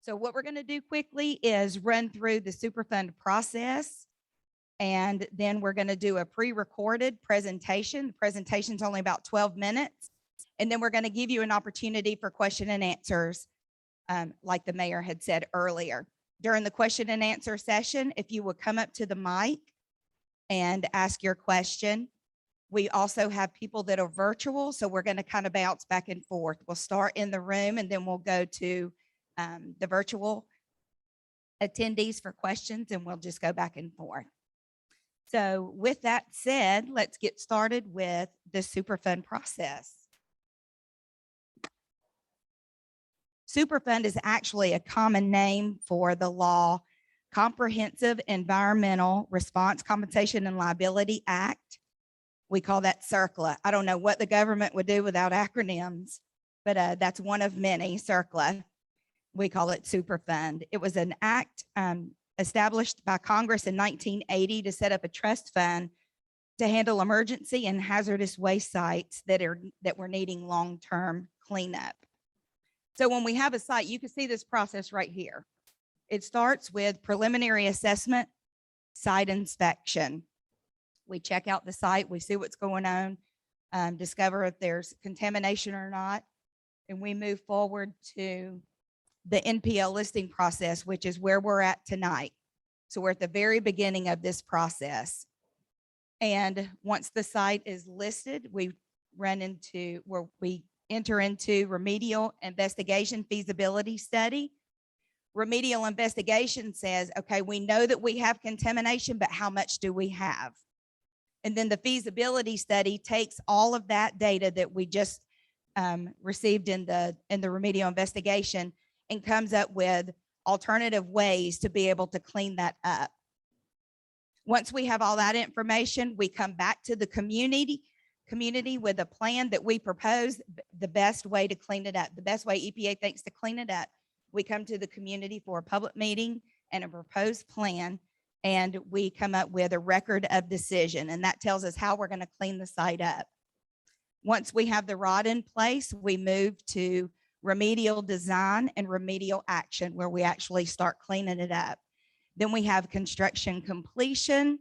So what we're going to do quickly is run through the Superfund process, and then we're going to do a pre-recorded presentation. The presentation's only about 12 minutes, and then we're going to give you an opportunity for question and answers, like the mayor had said earlier. During the question and answer session, if you would come up to the mic and ask your question. We also have people that are virtual, so we're going to kind of bounce back and forth. We'll start in the room, and then we'll go to the virtual attendees for questions, and we'll just go back and forth. So with that said, let's get started with the Superfund process. Superfund is actually a common name for the law Comprehensive Environmental Response Compensation and Liability Act. We call that CERCLA. I don't know what the government would do without acronyms, but that's one of many, CERCLA. We call it Superfund. It was an act established by Congress in 1980 to set up a trust fund to handle emergency and hazardous waste sites that were needing long-term cleanup. So when we have a site, you can see this process right here. It starts with preliminary assessment, site inspection. We check out the site, we see what's going on, discover if there's contamination or not, and we move forward to the NPL listing process, which is where we're at tonight. So we're at the very beginning of this process. And once the site is listed, we enter into remedial investigation feasibility study. Remedial investigation says, okay, we know that we have contamination, but how much do we have? And then the feasibility study takes all of that data that we just received in the remedial investigation and comes up with alternative ways to be able to clean that up. Once we have all that information, we come back to the community with a plan that we propose the best way to clean it up, the best way EPA thinks to clean it up. We come to the community for a public meeting and a proposed plan, and we come up with a record of decision, and that tells us how we're going to clean the site up. Once we have the ROD in place, we move to remedial design and remedial action, where we actually start cleaning it up. Then we have construction completion,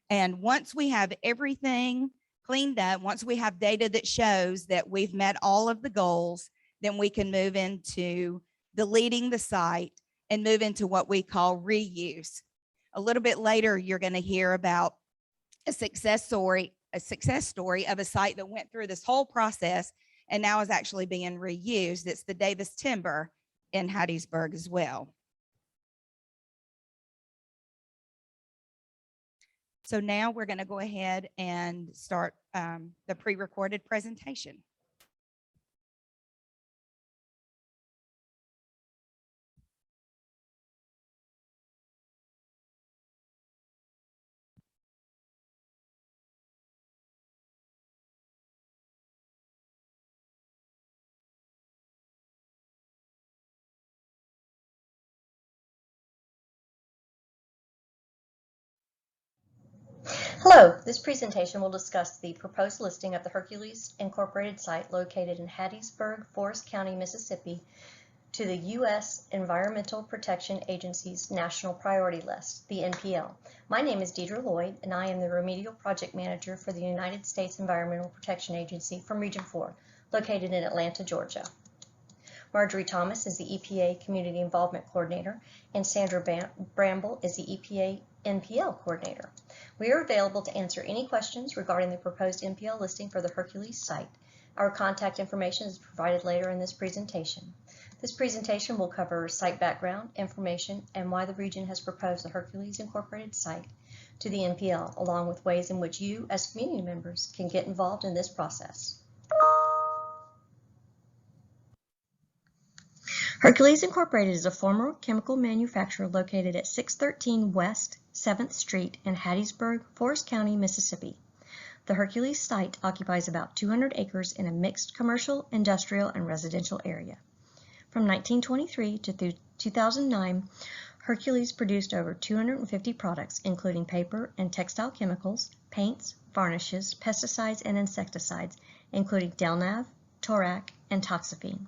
and once we have everything cleaned up, once we have data that shows that we've met all of the goals, then we can move into deleting the site and move into what we call reuse. A little bit later, you're going to hear about a success story of a site that went through this whole process and now is actually being reused. It's the Davis Timber in Hattiesburg as well. So now we're going to go ahead and start the pre-recorded presentation. Hello, this presentation will discuss the proposed listing of the Hercules Incorporated site located in Hattiesburg, Forest County, Mississippi, to the U.S. Environmental Protection Agency's National Priority List, the NPL. My name is Deidre Lloyd, and I am the Remedial Project Manager for the United States Environmental Protection Agency from Region 4, located in Atlanta, Georgia. Marjorie Thomas is the EPA Community Involvement Coordinator, and Sandra Bramble is the EPA NPL Coordinator. We are available to answer any questions regarding the proposed NPL listing for the Hercules site. Our contact information is provided later in this presentation. This presentation will cover site background, information, and why the region has proposed the Hercules Incorporated site to the NPL, along with ways in which you, as community members, can get involved in this process. Hercules Incorporated is a former chemical manufacturer located at 613 West 7th Street in Hattiesburg, Forest County, Mississippi. The Hercules site occupies about 200 acres in a mixed commercial, industrial, and residential area. From 1923 to 2009, Hercules produced over 250 products, including paper and textile chemicals, paints, varnishes, pesticides, and insecticides, including Delnav, Torac, and Toxaphene.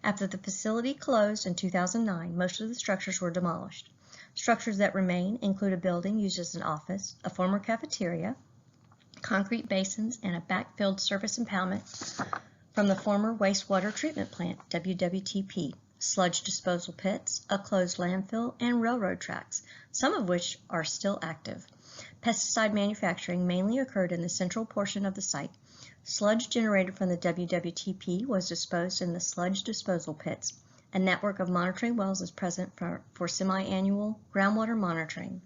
After the facility closed in 2009, most of the structures were demolished. Structures that remain include a building used as an office, a former cafeteria, concrete basins, and a backfilled surface impoundment from the former wastewater treatment plant, WWTP, sludge disposal pits, a closed landfill, and railroad tracks, some of which are still active. Pesticide manufacturing mainly occurred in the central portion of the site. Sludge generated from the WWTP was disposed in the sludge disposal pits. A network of monitoring wells is present for semi-annual groundwater monitoring.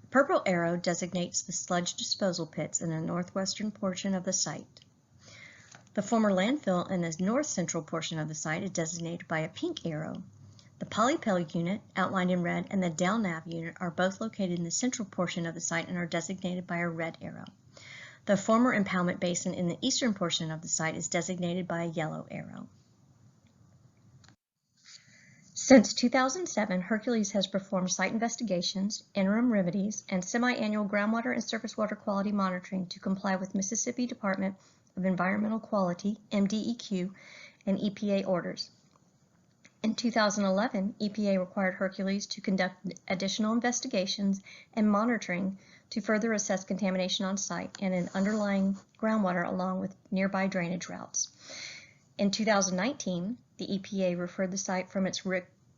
The purple arrow designates the sludge disposal pits in the northwestern portion of the site. The former landfill in the north central portion of the site is designated by a pink arrow. The polypel unit, outlined in red, and the DelNav unit are both located in the central portion of the site and are designated by a red arrow. The former impoundment basin in the eastern portion of the site is designated by a yellow arrow. Since 2007, Hercules has performed site investigations, interim remedies, and semi-annual groundwater and surface water quality monitoring to comply with Mississippi Department of Environmental Quality, MDEQ, and EPA orders. In 2011, EPA required Hercules to conduct additional investigations and monitoring to further assess contamination on site and in underlying groundwater along with nearby drainage routes. In 2019, the EPA referred the site from its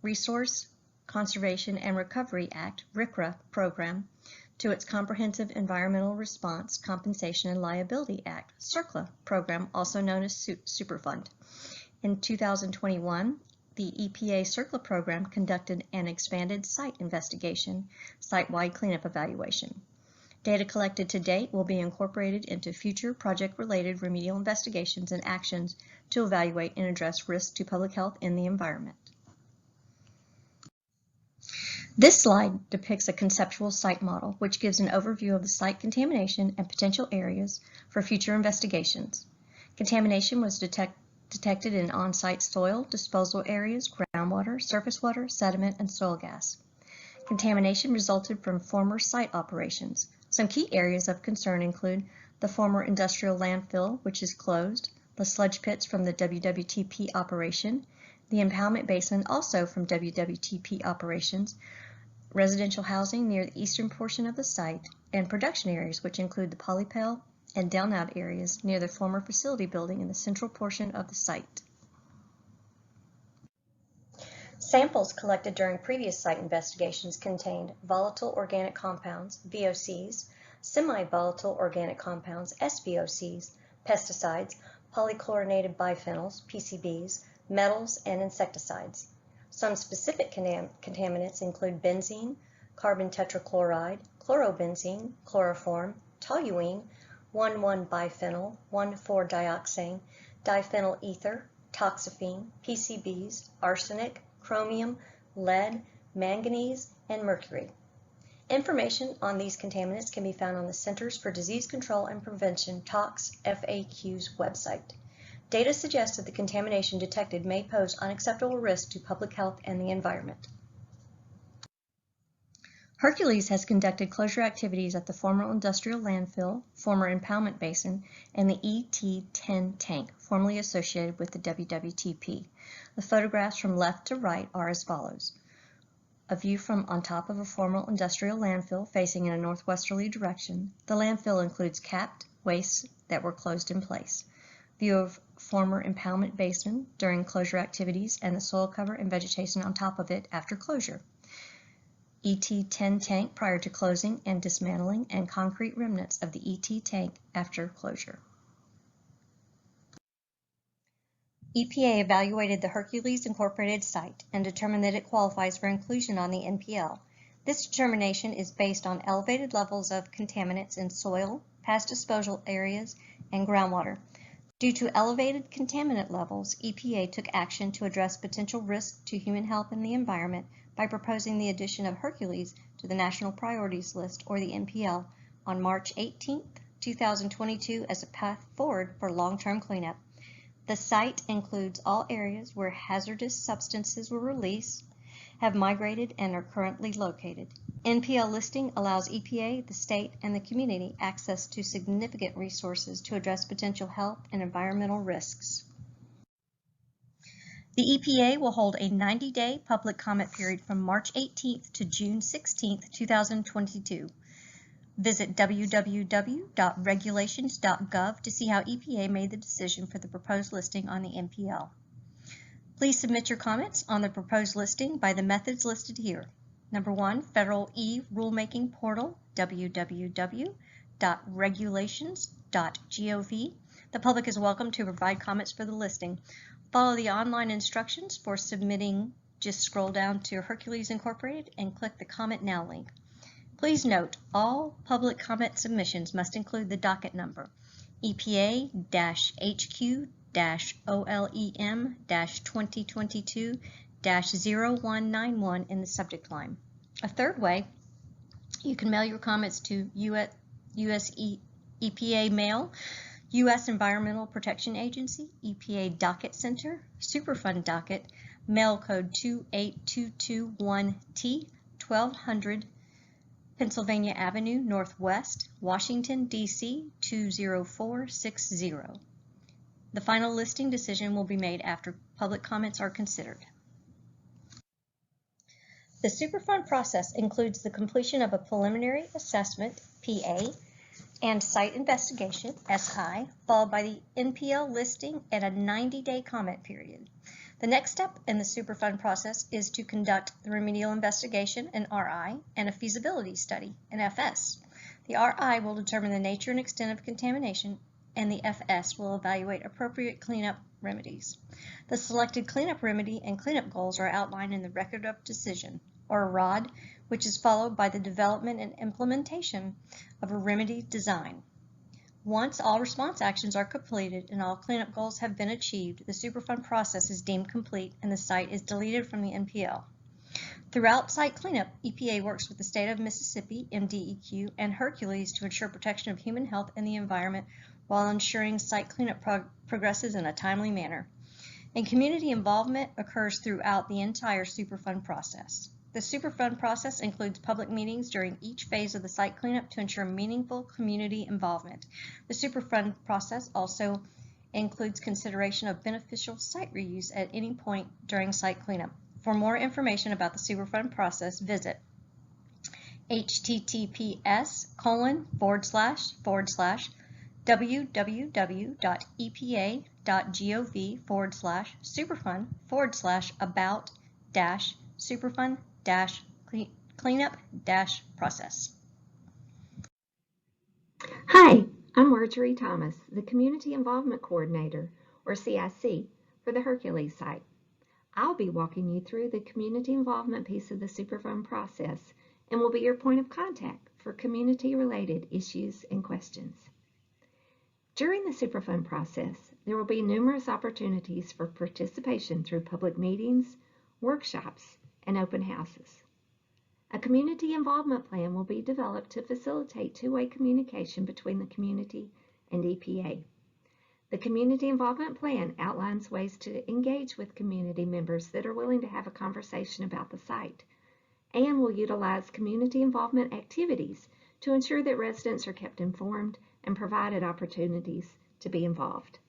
Resource Conservation and Recovery Act, RCRA, program to its Comprehensive Environmental Response, Compensation, and Liability Act, CERCLA, program, also known as Superfund. In 2021, the EPA CERCLA program conducted an expanded site investigation, site-wide cleanup evaluation. Data collected to date will be incorporated into future project-related remedial investigations and actions to evaluate and address risks to public health and the environment. This slide depicts a conceptual site model, which gives an overview of the site contamination and potential areas for future investigations. Contamination was detected in on-site soil, disposal areas, groundwater, surface water, sediment, and soil gas. Contamination resulted from former site operations. Some key areas of concern include the former industrial landfill, which is closed, the sludge pits from the WWTP operation, the impoundment basin also from WWTP operations, residential housing near the eastern portion of the site, and production areas, which include the polypel and DelNav areas near the former facility building in the central portion of the site. Samples collected during previous site investigations contained volatile organic compounds, VOCs, semi-volatile organic compounds, SVOCs, pesticides, polychlorinated biphenyls, PCBs, metals, and insecticides. Some specific contaminants include benzene, carbon tetrachloride, chlorobenzene, chloroform, toluene, 1,1-biphenyl, 1,4-dioxane, diphenyl ether, toxaphene, PCBs, arsenic, chromium, lead, manganese, and mercury. Information on these contaminants can be found on the Centers for Disease Control and Prevention (TOX) FAQ's website. Data suggests that the contamination detected may pose unacceptable risk to public health and the environment. Hercules has conducted closure activities at the former industrial landfill, former impoundment basin, and the ET-10 tank, formerly associated with the WWTP. The photographs from left to right are as follows. A view from on top of a former industrial landfill facing in a northwesterly direction. The landfill includes capped wastes that were closed in place. View of former impoundment basin during closure activities and the soil cover and vegetation on top of it after closure. ET-10 tank prior to closing and dismantling, and concrete remnants of the ET tank after closure. EPA evaluated the Hercules Incorporated site and determined that it qualifies for inclusion on the NPL. This determination is based on elevated levels of contaminants in soil, past disposal areas, and groundwater. Due to elevated contaminant levels, EPA took action to address potential risks to human health and the environment by proposing the addition of Hercules to the National Priorities List, or the NPL, on March 18, 2022 as a path forward for long-term cleanup. The site includes all areas where hazardous substances were released, have migrated, and are currently located. NPL listing allows EPA, the state, and the community access to significant resources to address potential health and environmental risks. The EPA will hold a 90-day public comment period from March 18th to June 16th, 2022. Visit www.regulations.gov to see how EPA made the decision for the proposed listing on the MPL. Please submit your comments on the proposed listing by the methods listed here. Number 1, Federal e-Rulemaking Portal, www.regulations.gov. The public is welcome to provide comments for the listing. Follow the online instructions for submitting. Just scroll down to Hercules Incorporated and click the Comment Now link. Please note, all public comment submissions must include the docket number, EPA-HQ-OLEM-2022-0191 in the subject line. A third way, you can mail your comments to US EPA Mail, U.S. Environmental Protection Agency, EPA Docket Center, Superfund Docket, Mail Code 28221T, 1200 Pennsylvania Avenue, Northwest, Washington, D.C. 20460. The final listing decision will be made after public comments are considered. The Superfund process includes the completion of a preliminary assessment, PA, and site investigation, SI, followed by the NPL listing and a 90-day comment period. The next step in the Superfund process is to conduct the remedial investigation, an RI, and a feasibility study, an FS. The RI will determine the nature and extent of contamination, and the FS will evaluate appropriate cleanup remedies. The selected cleanup remedy and cleanup goals are outlined in the Record of Decision, or ROD, which is followed by the development and implementation of a remedy design. Once all response actions are completed and all cleanup goals have been achieved, the Superfund process is deemed complete and the site is deleted from the NPL. Throughout site cleanup, EPA works with the state of Mississippi, MDEQ, and Hercules to ensure protection of human health and the environment while ensuring site cleanup progresses in a timely manner. And community involvement occurs throughout the entire Superfund process. The Superfund process includes public meetings during each phase of the site cleanup to ensure meaningful community involvement. The Superfund process also includes consideration of beneficial site reuse at any point during site cleanup. For more information about the Superfund process, visit https://www.epa.gov/superfund/about-superfund-cleanup-process. Hi, I'm Marjorie Thomas, the Community Involvement Coordinator, or CIC, for the Hercules site. I'll be walking you through the community involvement piece of the Superfund process and will be your point of contact for community-related issues and questions. During the Superfund process, there will be numerous opportunities for participation through public meetings, workshops, and open houses. A community involvement plan will be developed to facilitate two-way communication between the community and EPA. The community involvement plan outlines ways to engage with community members that are willing to have a conversation about the site, and will utilize community involvement activities to ensure that residents are kept informed and provided opportunities to be involved.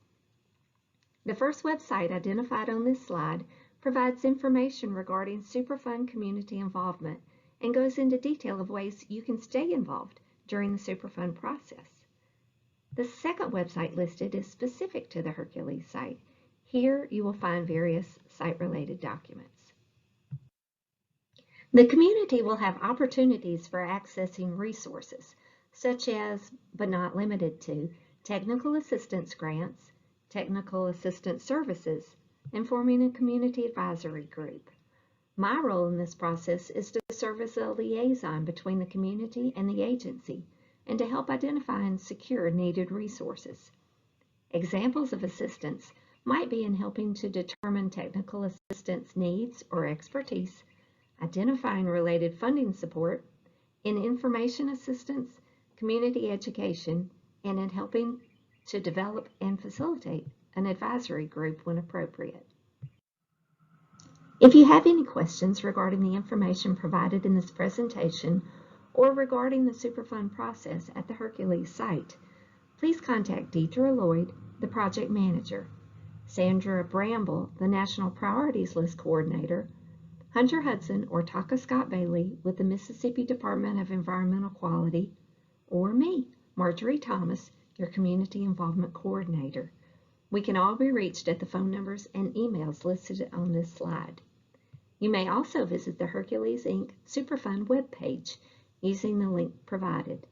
The first website identified on this slide provides information regarding Superfund community involvement and goes into detail of ways you can stay involved during the Superfund process. The second website listed is specific to the Hercules site. Here you will find various site-related documents. The community will have opportunities for accessing resources, such as, but not limited to, technical assistance grants, technical assistance services, and forming a community advisory group. My role in this process is to serve as a liaison between the community and the agency and to help identify and secure needed resources. Examples of assistance might be in helping to determine technical assistance needs or expertise, identifying related funding support, in information assistance, community education, and in helping to develop and facilitate an advisory group when appropriate. If you have any questions regarding the information provided in this presentation or regarding the Superfund process at the Hercules site, please contact Deidre Lloyd, the project manager. Sandra Bramble, the National Priorities List Coordinator, Hunter Hudson or Taka Scott Bailey with the Mississippi Department of Environmental Quality, or me, Marjorie Thomas, your Community Involvement Coordinator. We can all be reached at the phone numbers and emails listed on this slide. You may also visit the Hercules Inc. Superfund webpage using the link provided.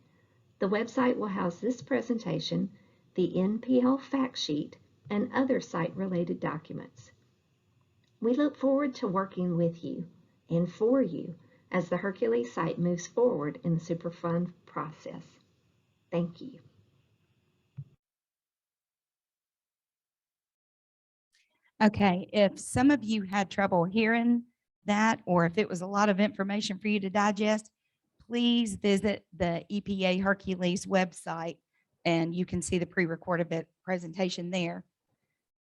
The website will house this presentation, the NPL fact sheet, and other site-related documents. We look forward to working with you and for you as the Hercules site moves forward in the Superfund process. Thank you. Okay, if some of you had trouble hearing that, or if it was a lot of information for you to digest, please visit the EPA Hercules website and you can see the pre-recorded presentation there.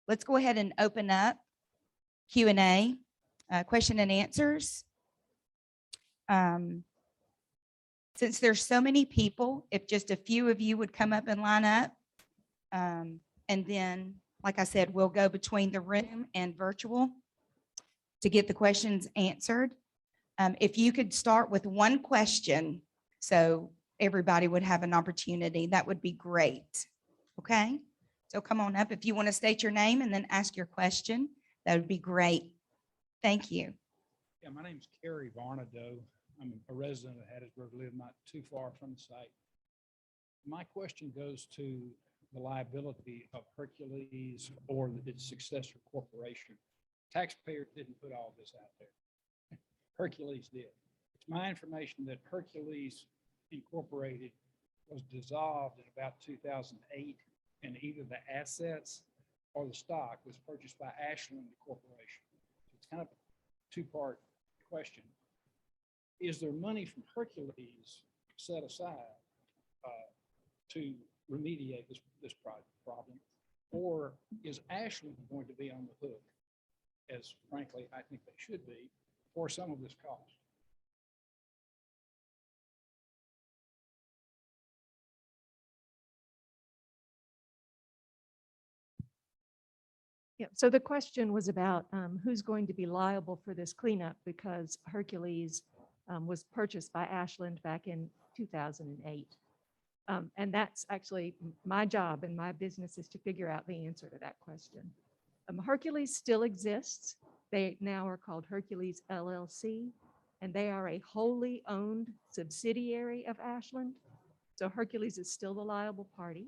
Let's go ahead and open up Q&A, question and answers. Since there's so many people, if just a few of you would come up and line up, and then, like I said, we'll go between the room and virtual to get the questions answered. If you could start with one question, so everybody would have an opportunity, that would be great. Okay, so come on up. If you want to state your name and then ask your question, that would be great. Thank you. Yeah, my name's Kerry Varnado. I'm a resident of Hattiesburg, live not too far from the site. My question goes to the liability of Hercules or its successor corporation. Taxpayers didn't put all this out there. Hercules did. It's my information that Hercules Incorporated was dissolved in about 2008, and either the assets or the stock was purchased by Ashland Corporation. It's kind of a two-part question. Is there money from Hercules set aside to remediate this problem? Or is Ashland going to be on the hook, as frankly I think they should be, for some of this cost? Yeah, so the question was about who's going to be liable for this cleanup, because Hercules was purchased by Ashland back in 2008. And that's actually my job, and my business is to figure out the answer to that question. Hercules still exists. They now are called Hercules LLC, and they are a wholly owned subsidiary of Ashland. So Hercules is still the liable party.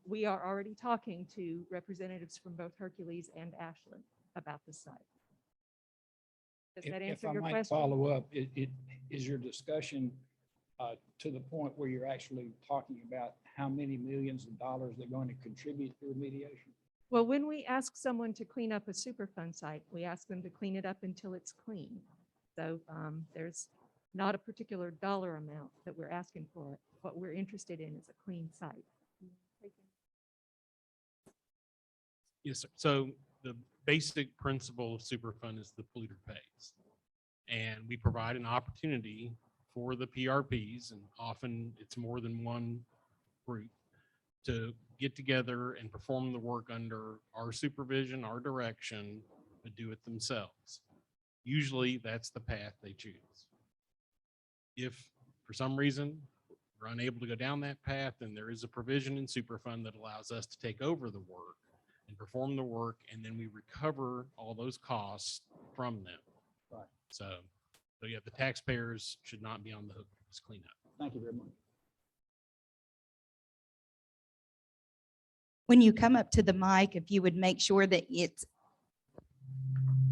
We are already talking to representatives from both Hercules and Ashland about the site. Does that answer your question? If I might follow up, is your discussion to the point where you're actually talking about how many millions of dollars they're going to contribute to remediation? Well, when we ask someone to clean up a Superfund site, we ask them to clean it up until it's clean. So there's not a particular dollar amount that we're asking for. What we're interested in is a clean site. Yes, sir. So the basic principle of Superfund is the polluter pays. And we provide an opportunity for the PRPs, and often it's more than one group, to get together and perform the work under our supervision, our direction, but do it themselves. Usually that's the path they choose. If for some reason we're unable to go down that path, then there is a provision in Superfund that allows us to take over the work and perform the work, and then we recover all those costs from them. Right. So yeah, the taxpayers should not be on the hook for this cleanup. Thank you very much. When you come up to the mic, if you would make sure that it's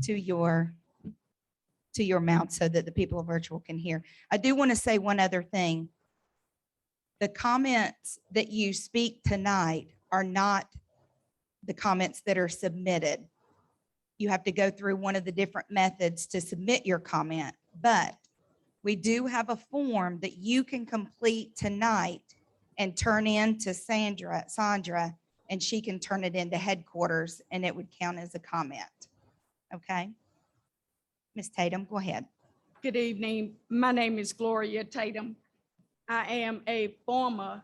to your mouth so that the people virtual can hear. I do want to say one other thing. The comments that you speak tonight are not the comments that are submitted. You have to go through one of the different methods to submit your comment, but we do have a form that you can complete tonight and turn in to Sandra, and she can turn it into headquarters and it would count as a comment. Okay. Ms. Tatum, go ahead. Good evening. My name is Gloria Tatum. I am a former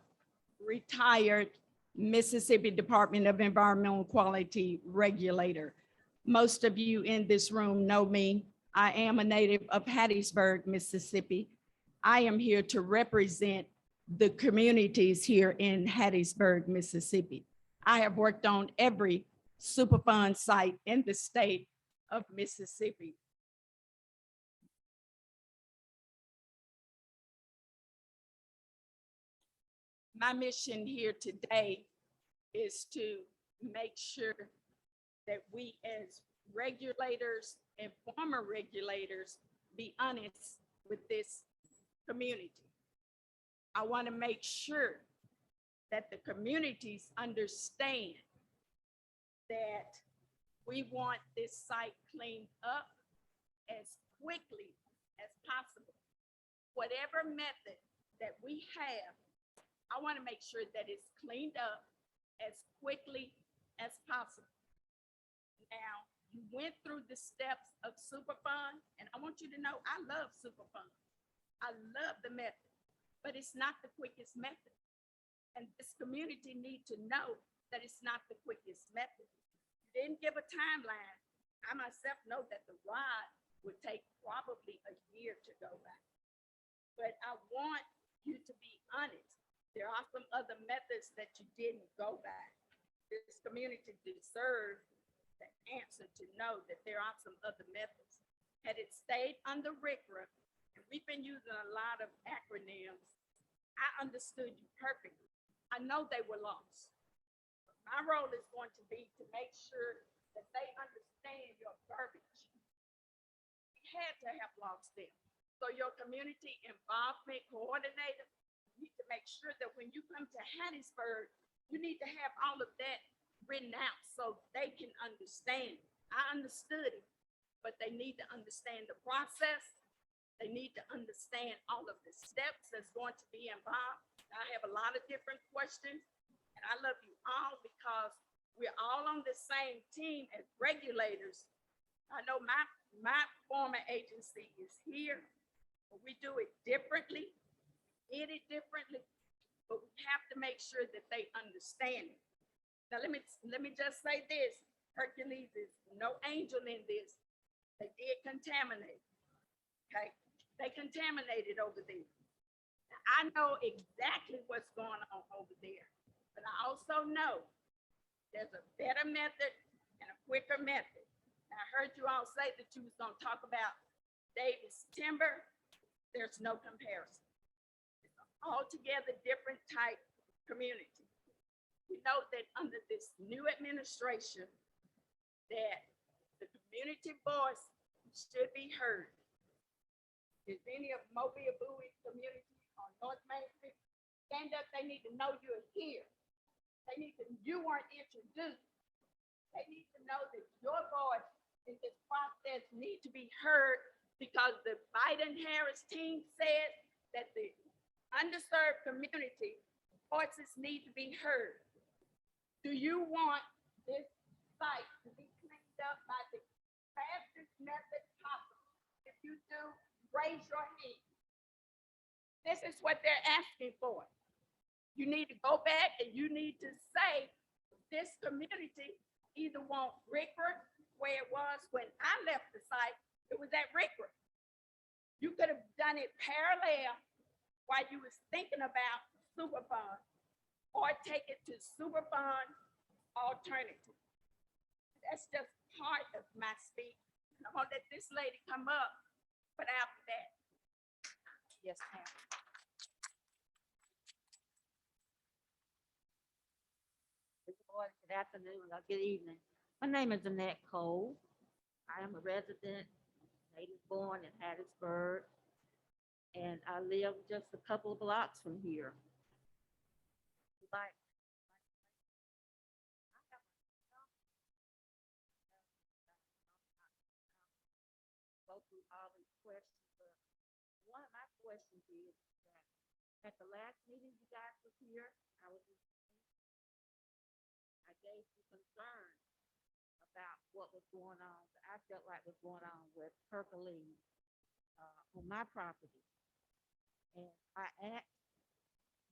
retired Mississippi Department of Environmental Quality Regulator. Most of you in this room know me. I am a native of Hattiesburg, Mississippi. I am here to represent the communities here in Hattiesburg, Mississippi. I have worked on every Superfund site in the state of Mississippi. My mission here today is to make sure that we as regulators and former regulators be honest with this community. I want to make sure that the communities understand that we want this site cleaned up as quickly as possible. Whatever method that we have, I want to make sure that it's cleaned up as quickly as possible. Now, you went through the steps of Superfund, and I want you to know I love Superfund. I love the method, but it's not the quickest method. And this community need to know that it's not the quickest method. You didn't give a timeline. I myself know that the ride would take probably a year to go back. But I want you to be honest. There are some other methods that you didn't go back. This community deserves the answer to know that there are some other methods. Had it stayed under RCRA, and we've been using a lot of acronyms, I understood you perfectly. I know they were lost. My role is going to be to make sure that they understand your verbiage. We had to have lost them. So your community involvement coordinator, need to make sure that when you come to Hattiesburg, you need to have all of that written out so they can understand. I understood it, but they need to understand the process. They need to understand all of the steps that's going to be involved. I have a lot of different questions, and I love you all because we're all on the same team as regulators. I know my former agency is here, but we do it differently. Did it differently, but we have to make sure that they understand it. Now, let me just say this. Hercules is no angel in this. They did contaminate, okay? They contaminated over there. Now, I know exactly what's going on over there, but I also know there's a better method and a quicker method. Now, I heard you all say that you was gonna talk about Davis timber. There's no comparison. Altogether different type community. We know that under this new administration that the community voice should be heard. If any of Mobile Bowie community on North Main Street, stand up, they need to know you're here. You weren't introduced. They need to know that your voice in this process needs to be heard because the Biden-Harris team said that the underserved community voices need to be heard. Do you want this site to be cleaned up by the fastest method possible? If you do, raise your hand. This is what they're asking for. You need to go back and you need to say this community either want RCRA where it was when I left the site, it was at RCRA. You could have done it parallel while you was thinking about Superfund, or take it to Superfund alternative. That's just part of my speech. I'm gonna let this lady come up, but after that. Yes, ma'am. Good afternoon or good evening. My name is Annette Cole. I am a resident, native born in Hattiesburg, and I live just a couple of blocks from here. Like, go through all these questions, but one of my questions is that at the last meeting you guys was here, I gave you concern about what was going on. I felt like was going on with Hercules on my property. And I asked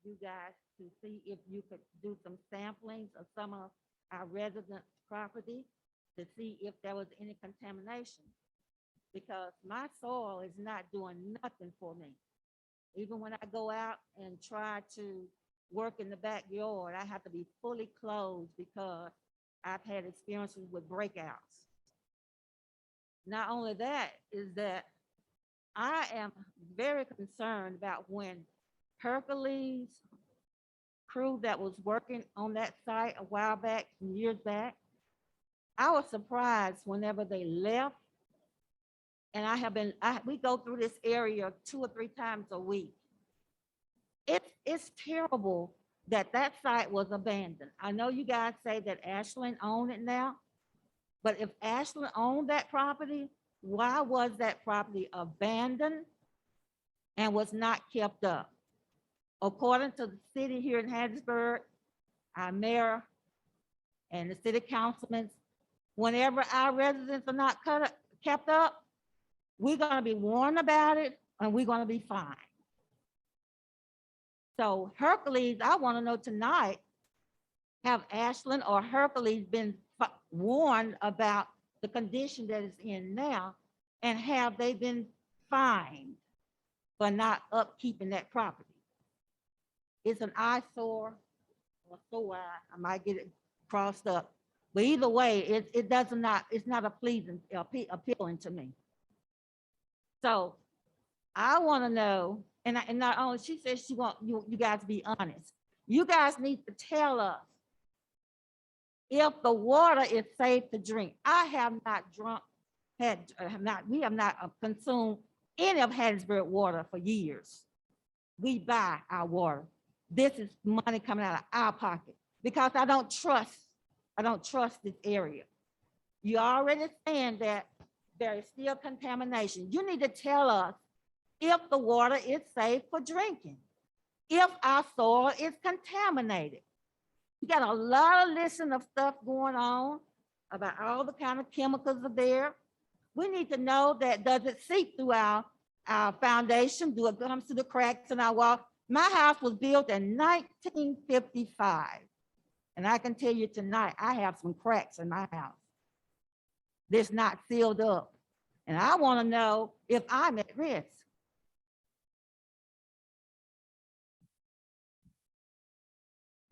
you guys to see if you could do some samplings of some of our residents' property to see if there was any contamination. Because my soil is not doing nothing for me. Even when I go out and try to work in the backyard, I have to be fully clothed because I've had experiences with breakouts. Not only that, is that I am very concerned about when Hercules crew that was working on that site a while back, some years back, I was surprised whenever they left. And we go through this area 2 or 3 times a week. It's terrible that that site was abandoned. I know you guys say that Ashland owned it now, but if Ashland owned that property, why was that property abandoned and was not kept up? According to the city here in Hattiesburg, our mayor and the city councilmen, whenever our residents are not kept up, we're gonna be warned about it and we're gonna be fined. So Hercules, I wanna know tonight, have Ashland or Hercules been warned about the condition that it's in now? And have they been fined for not upkeeping that property? It's an eyesore, or so I might get it crossed up. But either way, it's not a pleasing, appealing to me. So I want to know, and not only, she says she want you guys to be honest. You guys need to tell us if the water is safe to drink. I have not we have not consumed any of Hattiesburg water for years. We buy our water. This is money coming out of our pocket because I don't trust this area. You already saying that there is still contamination. You need to tell us if the water is safe for drinking, if our soil is contaminated. You got a lot of listing of stuff going on about all the kind of chemicals are there. We need to know that does it seep through our foundation? Do it comes through the cracks in our wall? My house was built in 1955. And I can tell you tonight, I have some cracks in my house. That's not sealed up. And I want to know if I'm at risk.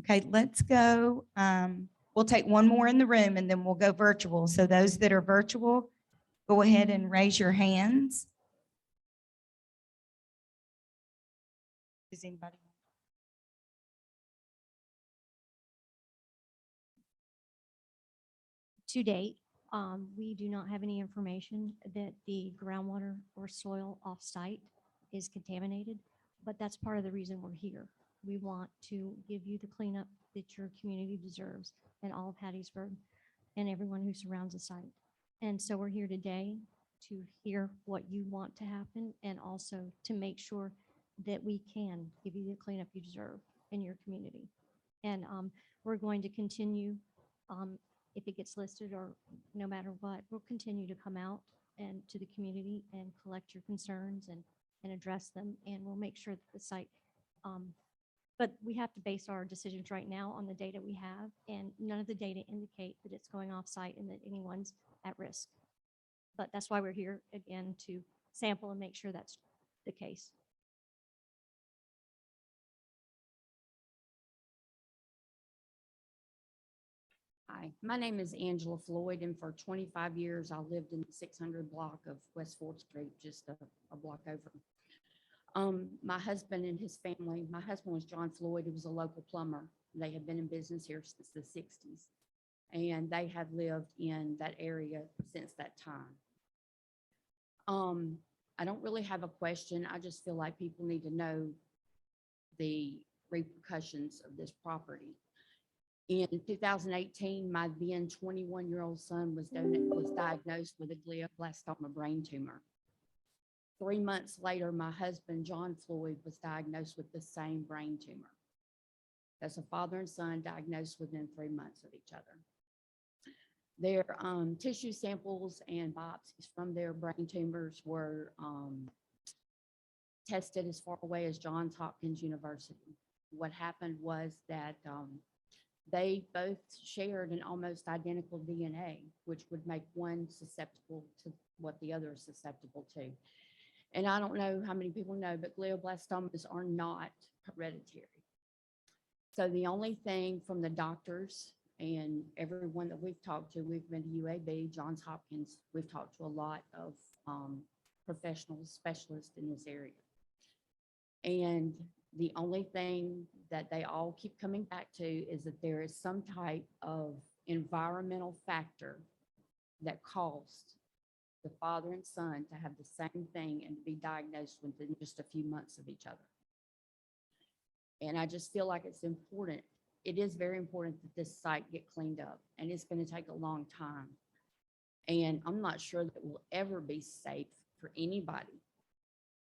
Okay, let's go. We'll take one more in the room and then we'll go virtual. So those that are virtual, go ahead and raise your hands. Does anybody? To date, we do not have any information that the groundwater or soil off-site is contaminated, but that's part of the reason we're here. We want to give you the cleanup that your community deserves and all of Hattiesburg and everyone who surrounds the site. And so we're here today to hear what you want to happen and also to make sure that we can give you the cleanup you deserve in your community. And we're going to continue, if it gets listed or no matter what, we'll continue to come out and to the community and collect your concerns and address them. And we'll make sure that the site, but we have to base our decisions right now on the data we have, and none of the data indicate that it's going off site and that anyone's at risk. But that's why we're here again, to sample and make sure that's the case. Hi, my name is Angela Floyd, and for 25 years, I lived in the 600 block of West 4th Street, just a block over. My husband and his family, my husband was John Floyd, he was a local plumber. They had been in business here since the 60s, and they had lived in that area since that time. I don't really have a question. I just feel like people need to know the repercussions of this property. In 2018, my then 21-year-old son was diagnosed with a glioblastoma brain tumor. 3 months later, my husband, John Floyd, was diagnosed with the same brain tumor. That's a father and son diagnosed within 3 months of each other. Their tissue samples and biopsies from their brain tumors were tested as far away as Johns Hopkins University. what happened was that they both shared an almost identical DNA, which would make one susceptible to what the other is susceptible to. And I don't know how many people know, but glioblastomas are not hereditary. So the only thing from the doctors and everyone that we've talked to, we've been to UAB, Johns Hopkins, we've talked to a lot of professional specialists in this area. And the only thing that they all keep coming back to is that there is some type of environmental factor that caused the father and son to have the same thing and to be diagnosed within just a few months of each other. And I just feel like it's important. It is very important that this site get cleaned up, and it's going to take a long time. And I'm not sure that it will ever be safe for anybody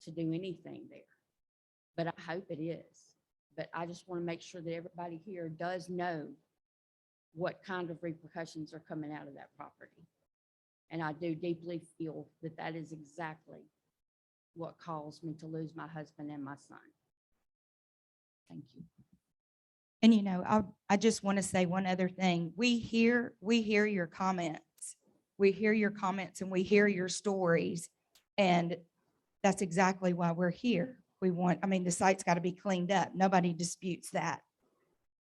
to do anything there, but I hope it is. But I just want to make sure that everybody here does know what kind of repercussions are coming out of that property. And I do deeply feel that that is exactly what caused me to lose my husband and my son. Thank you. And you know, I just want to say one other thing. We hear your comments. We hear your comments and we hear your stories. And that's exactly why we're here. We want, I mean, the site's got to be cleaned up. Nobody disputes that.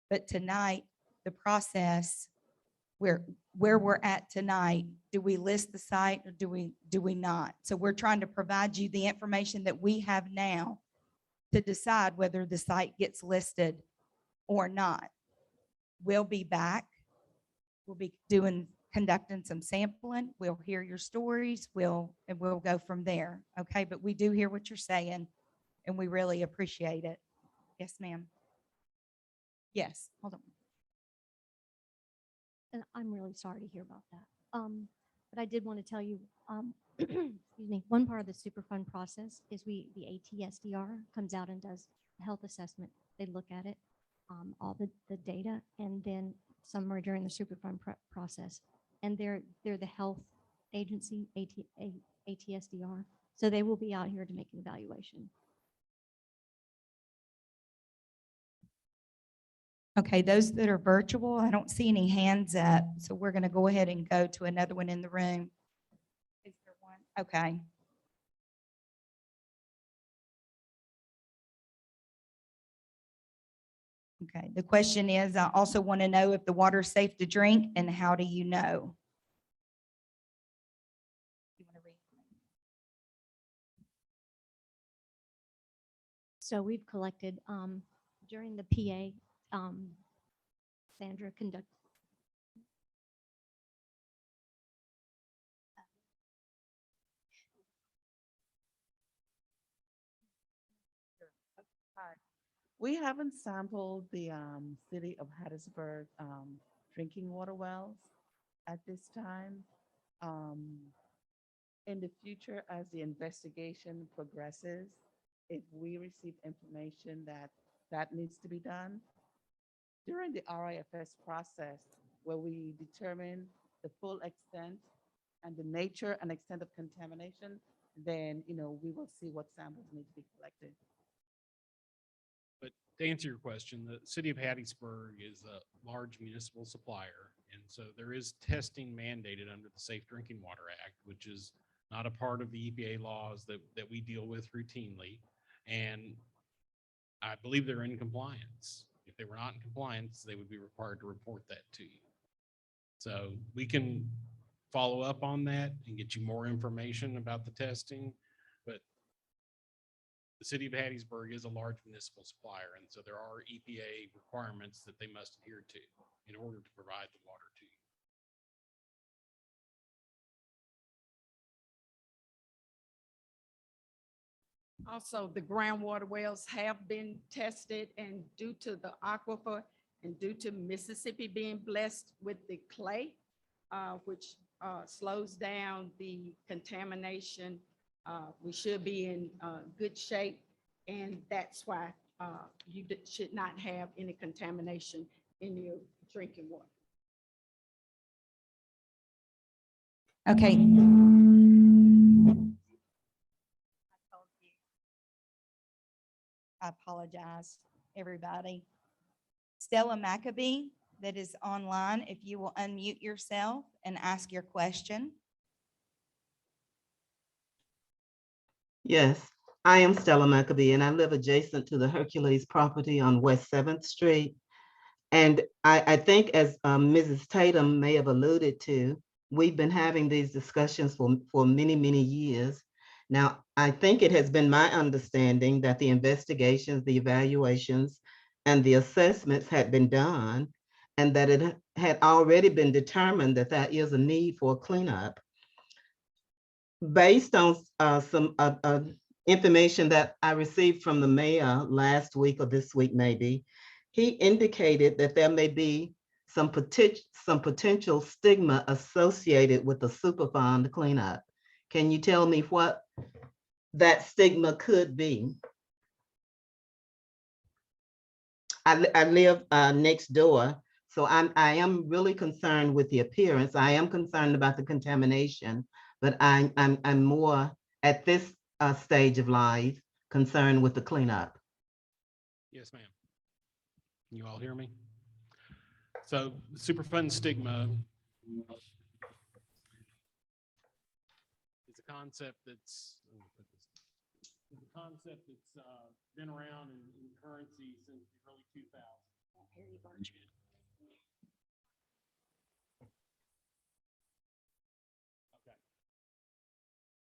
But tonight, the process, where we're at tonight, do we list the site or do we not? So we're trying to provide you the information that we have now to decide whether the site gets listed or not. We'll be back. We'll be conducting some sampling. We'll hear your stories. We'll go from there. Okay, but we do hear what you're saying and we really appreciate it. Yes, ma'am. Yes, hold on. And I'm really sorry to hear about that. But I did want to tell you, excuse me, one part of the Superfund process is the ATSDR comes out and does a health assessment. They look at it, all the data, and then somewhere during the Superfund process. And they're the health agency, ATSDR. So they will be out here to make an evaluation. Okay, those that are virtual, I don't see any hands up. So we're going to go ahead and go to another one in the room. Is there one? Okay. Okay, the question is, I also want to know if the water's safe to drink and how do you know? You want to read? So we've collected during the PA, Sandra conducted. Hi. We haven't sampled the city of Hattiesburg drinking water wells at this time. In the future, as the investigation progresses, if we receive information that needs to be done, during the RIFS process, where we determine the full extent and the nature and extent of contamination, then, we will see what samples need to be collected. But to answer your question, the city of Hattiesburg is a large municipal supplier. And so there is testing mandated under the Safe Drinking Water Act, which is not a part of the EPA laws that we deal with routinely. And I believe they're in compliance. If they were not in compliance, they would be required to report that to you. So we can follow up on that and get you more information about the testing. But the city of Hattiesburg is a large municipal supplier, and so there are EPA requirements that they must adhere to in order to provide the water to you. Also, the groundwater wells have been tested, and due to the aquifer and due to Mississippi being blessed with the clay, which slows down the contamination, we should be in good shape. And that's why you should not have any contamination in your drinking water. Okay. I apologize. everybody. Stella Maccabee, that is online, if you will unmute yourself and ask your question. Yes, I am Stella Maccabee, and I live adjacent to the Hercules property on West 7th Street. And I think, as Mrs. Tatum may have alluded to, we've been having these discussions for many, many years. Now, I think it has been my understanding that the investigations, the evaluations, and the assessments had been done, and that it had already been determined that there is a need for a cleanup. Based on some information that I received from the mayor last week or this week maybe, he indicated that there may be some potential stigma associated with the Superfund cleanup. Can you tell me what that stigma could be? I live next door, so I am really concerned with the appearance. I am concerned about the contamination, but I'm more at this stage of life concerned with the cleanup. Yes, ma'am. Can you all hear me? So Superfund stigma is a concept that's been around in currency since the early 2000s. Okay.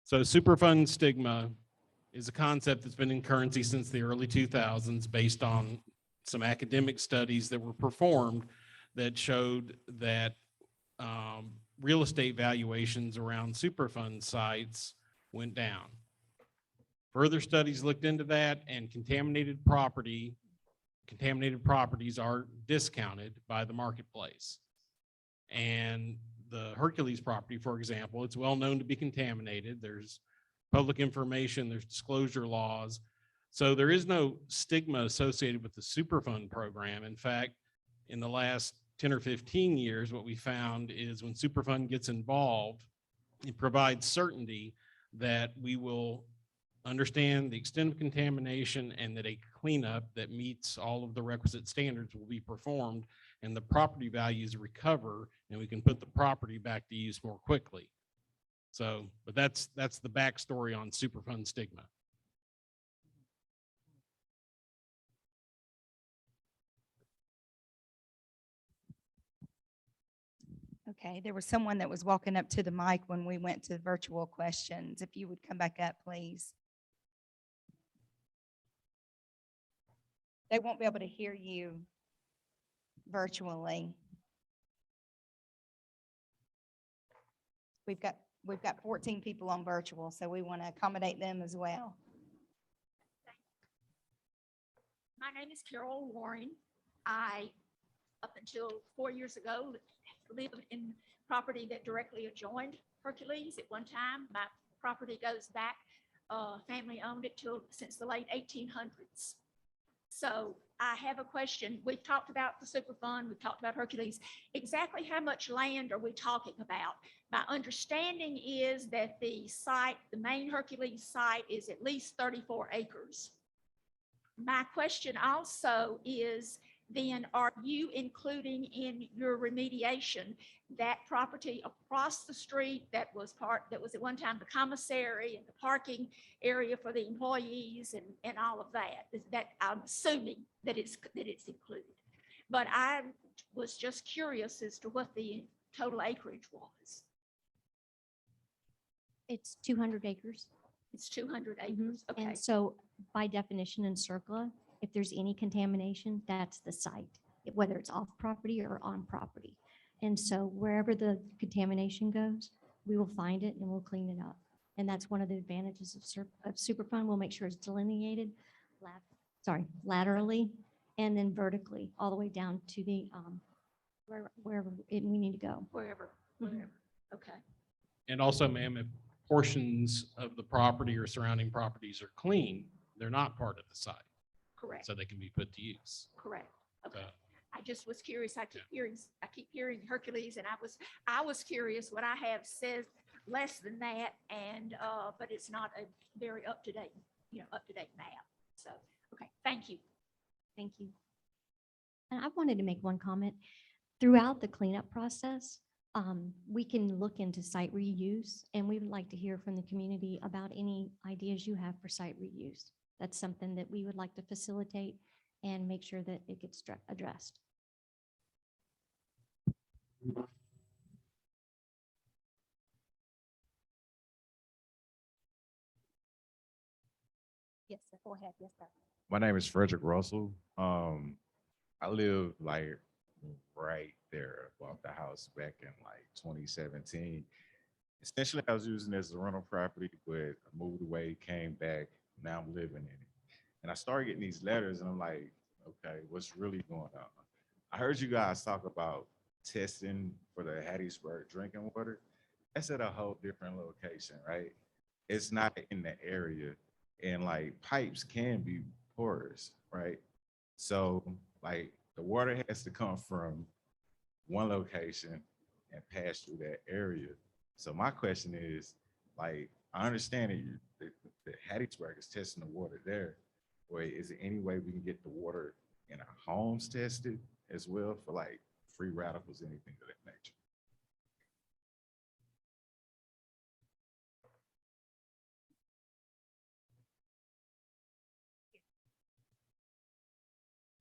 So Superfund stigma is a concept that's been in currency since the early 2000s based on some academic studies that were performed that showed that real estate valuations around Superfund sites went down. Further studies looked into that, and contaminated properties are discounted by the marketplace. And the Hercules property, for example, it's well known to be contaminated. There's public information, there's disclosure laws. So there is no stigma associated with the Superfund program. In fact, in the last 10 or 15 years, what we found is when Superfund gets involved, it provides certainty that we will understand the extent of contamination and that a cleanup that meets all of the requisite standards will be performed and the property values recover and we can put the property back to use more quickly. So, but that's the backstory on Superfund stigma. Okay, there was someone that was walking up to the mic when we went to virtual questions. If you would come back up, please. They won't be able to hear you virtually. We've got 14 people on virtual, so we want to accommodate them as well. My name is Carol Warren. I, up until 4 years ago, lived in property that directly adjoined Hercules. At one time, my property goes back, family owned it since the late 1800s. So I have a question. We've talked about the Superfund, we've talked about Hercules. Exactly how much land are we talking about? My understanding is that the site, the main Hercules site, is at least 34 acres. My question also is, then are you including in your remediation that property across the street that was at one time the commissary and the parking area for the employees and all of that? Is that, I'm assuming that it's included. But I was just curious as to what the total acreage was. It's 200 acres. It's 200 acres. Okay. And so by definition in CERCLA, if there's any contamination, that's the site, whether it's off property or on property. And so wherever the contamination goes, we will find it and we'll clean it up. And that's one of the advantages of Superfund. We'll make sure it's delineated, laterally, and then vertically, all the way down to the wherever we need to go. Wherever. Okay. And also, ma'am, if portions of the property or surrounding properties are clean, they're not part of the site. Correct. So they can be put to use. Correct. Okay. So, I just was curious. I keep hearing Hercules, and I was curious. What I have says less than that, and but it's not a very up to date map. So okay, thank you. Thank you. And I wanted to make one comment. Throughout the cleanup process, we can look into site reuse, and we would like to hear from the community about any ideas you have for site reuse. That's something that we would like to facilitate and make sure that it gets addressed. Yes, sir. Go ahead. Yes, sir. My name is Frederick Russell. I live like right there above the house back in like 2017. Essentially, I was using it as a rental property, but I moved away, came back. Now I'm living in it. And I started getting these letters, and I'm like, okay, what's really going on? I heard you guys talk about testing for the Hattiesburg drinking water. That's at a whole different location, right? It's not in the area. And like pipes can be porous, right? So like the water has to come from one location and pass through that area. So my question is, like, I understand that Hattiesburg is testing the water there. Wait, is there any way we can get the water in our homes tested as well for like free radicals, anything of that nature?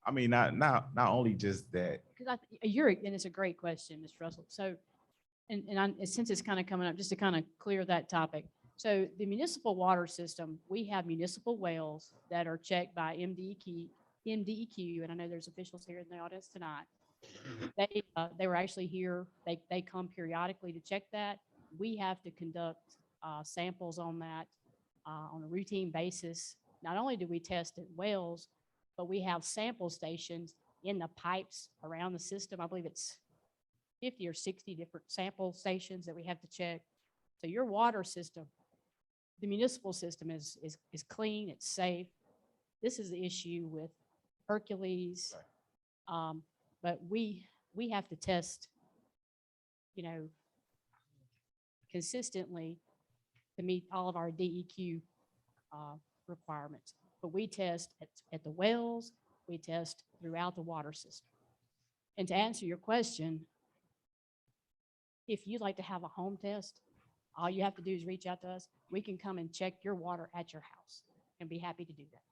I mean, not only just that. Because and it's a great question, Mr. Russell. So, since it's kind of coming up, just to kind of clear that topic. So the municipal water system, we have municipal wells that are checked by MDEQ, and I know there's officials here in the audience tonight. They were actually here. They come periodically to check that. We have to conduct samples on that on a routine basis. Not only do we test at wells, but we have sample stations in the pipes around the system. I believe it's 50 or 60 different sample stations that we have to check. So your water system, the municipal system is clean, it's safe. This is the issue with Hercules. But we have to test, consistently to meet all of our DEQ requirements. But we test at the wells, we test throughout the water system. And to answer your question, if you'd like to have a home test, all you have to do is reach out to us. We can come and check your water at your house and be happy to do that.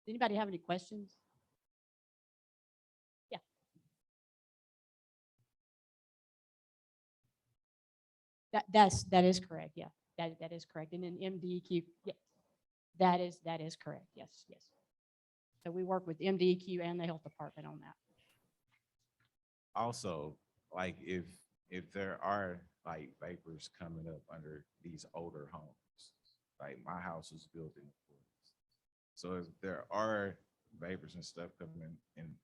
Does anybody have any questions? Yeah. That is correct. Yeah, that is correct. And then MDEQ, yeah, that is correct. Yes. So we work with MDEQ and the health department on that. Also, like if there are like vapors coming up under these older homes, like my house was built in the 40s. So if there are vapors and stuff coming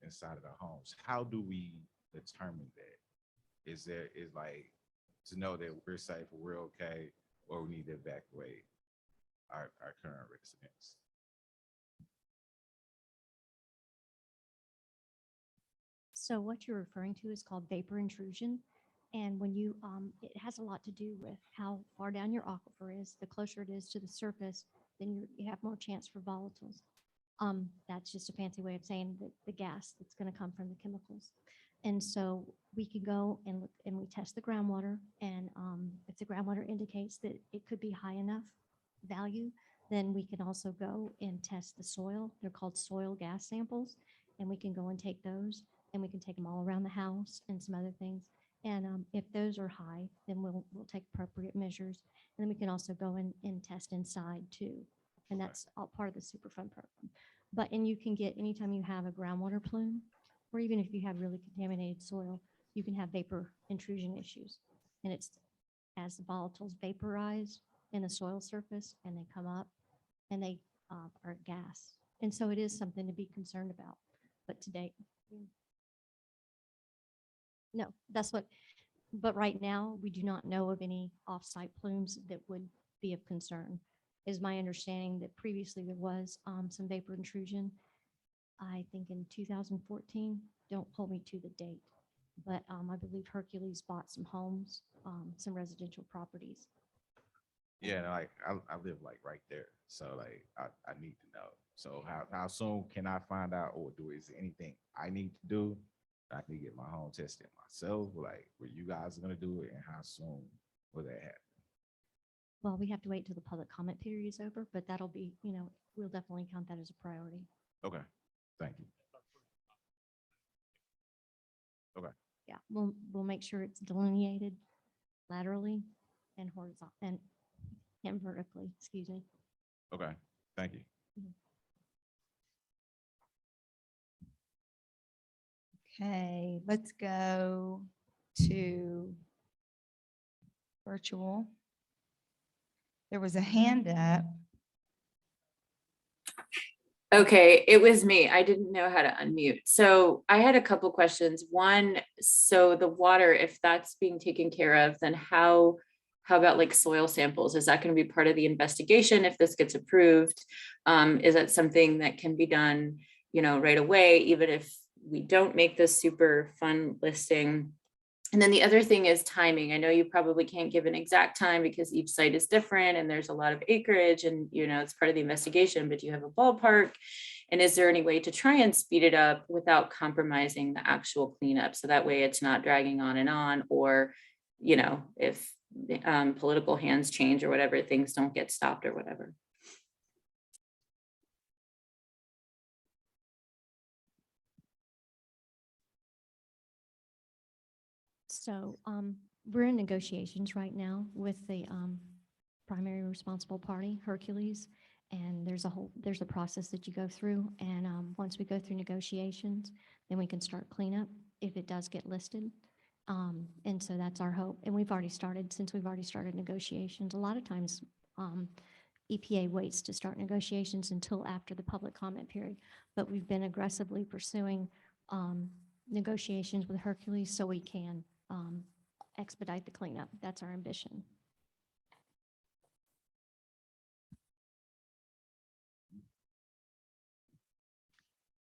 inside of the homes, how do we determine that? Is like to know that we're safe or we're okay, or we need to evacuate our current residents? So what you're referring to is called vapor intrusion. And when you, it has a lot to do with how far down your aquifer is. The closer it is to the surface, then you have more chance for volatiles. That's just a fancy way of saying that the gas that's going to come from the chemicals. And so we could go and look and we test the groundwater. And if the groundwater indicates that it could be high enough value, then we can also go and test the soil. They're called soil gas samples. And we can go and take those, and we can take them all around the house and some other things. And if those are high, then we'll take appropriate measures. And then we can also go in and test inside too. And that's all part of the Superfund program. And you can get, anytime you have a groundwater plume, or even if you have really contaminated soil, you can have vapor intrusion issues. And it's as the volatiles vaporize in the soil surface and they come up and they are gas. And so it is something to be concerned about. But to date, no, but right now we do not know of any off-site plumes that would be of concern. Is my understanding that previously there was some vapor intrusion, I think in 2014, don't hold me to the date, but I believe Hercules bought some homes, some residential properties. Yeah, like I live like right there, so like I need to know. So how soon can I find out, or is there anything I need to do? I need to get my home tested myself, like where you guys are gonna do it, and how soon will that happen? Well, we have to wait till the public comment period is over, but that'll be, we'll definitely count that as a priority. Okay, thank you. Okay, Yeah, we'll make sure it's delineated laterally and horizontal and vertically, excuse me. okay, thank you. Okay, let's go to virtual. There was a hand up. Okay, it was me. I didn't know how to unmute. So I had a couple questions. One, so the water, if that's being taken care of, then how about like soil samples? Is that going to be part of the investigation if this gets approved? Is that something that can be done, right away, even if we don't make this Superfund listing? And then the other thing is timing. I know you probably can't give an exact time because each site is different and there's a lot of acreage and, it's part of the investigation, but do you have a ballpark? And is there any way to try and speed it up without compromising the actual cleanup? So that way it's not dragging on, or, if political hands change or whatever, things don't get stopped or whatever. So we're in negotiations right now with the primary responsible party, Hercules, and there's a process that you go through. And once we go through negotiations, then we can start cleanup if it does get listed. And so that's our hope. And since we've already started negotiations, a lot of times EPA waits to start negotiations until after the public comment period. But we've been aggressively pursuing negotiations with Hercules so we can expedite the cleanup. That's our ambition.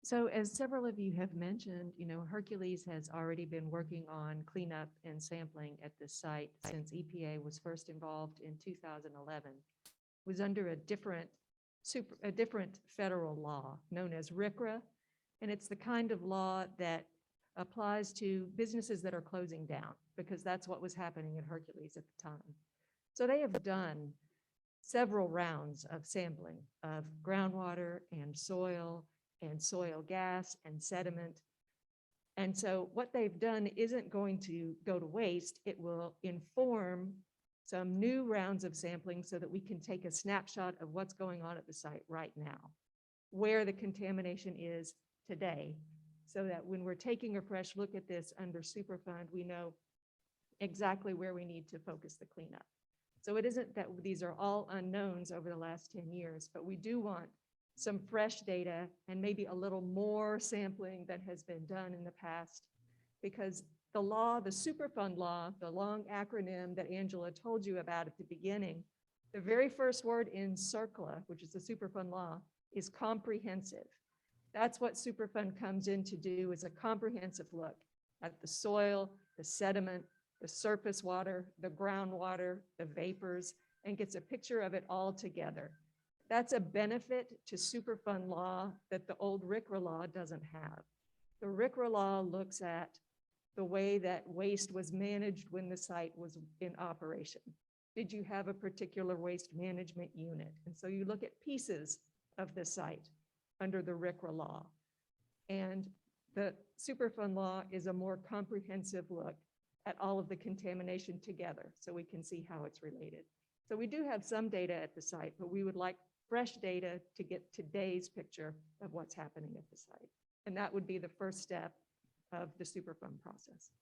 So as several of you have mentioned, Hercules has already been working on cleanup and sampling at this site since EPA was first involved in 2011. It was under a different federal law known as RCRA, and it's the kind of law that applies to businesses that are closing down, because that's what was happening at Hercules at the time. So they have done several rounds of sampling of groundwater and soil gas and sediment. And so what they've done isn't going to go to waste. It will inform some new rounds of sampling so that we can take a snapshot of what's going on at the site right now, where the contamination is today, so that when we're taking a fresh look at this under Superfund, we know exactly where we need to focus the cleanup. So it isn't that these are all unknowns over the last 10 years, but we do want some fresh data and maybe a little more sampling than has been done in the past, because the law, the Superfund law, the long acronym that Angela told you about at the beginning, the very first word in CERCLA, which is the Superfund law, is comprehensive. That's what Superfund comes in to do, is a comprehensive look at the soil, the sediment, the surface water, the groundwater, the vapors, and gets a picture of it all together. That's a benefit to Superfund law that the old RCRA law doesn't have. The RCRA law looks at the way that waste was managed when the site was in operation. Did you have a particular waste management unit? And so you look at pieces of the site under the RCRA law. And the Superfund law is a more comprehensive look at all of the contamination together so we can see how it's related. So we do have some data at the site, but we would like fresh data to get today's picture of what's happening at the site. And that would be the first step of the Superfund process.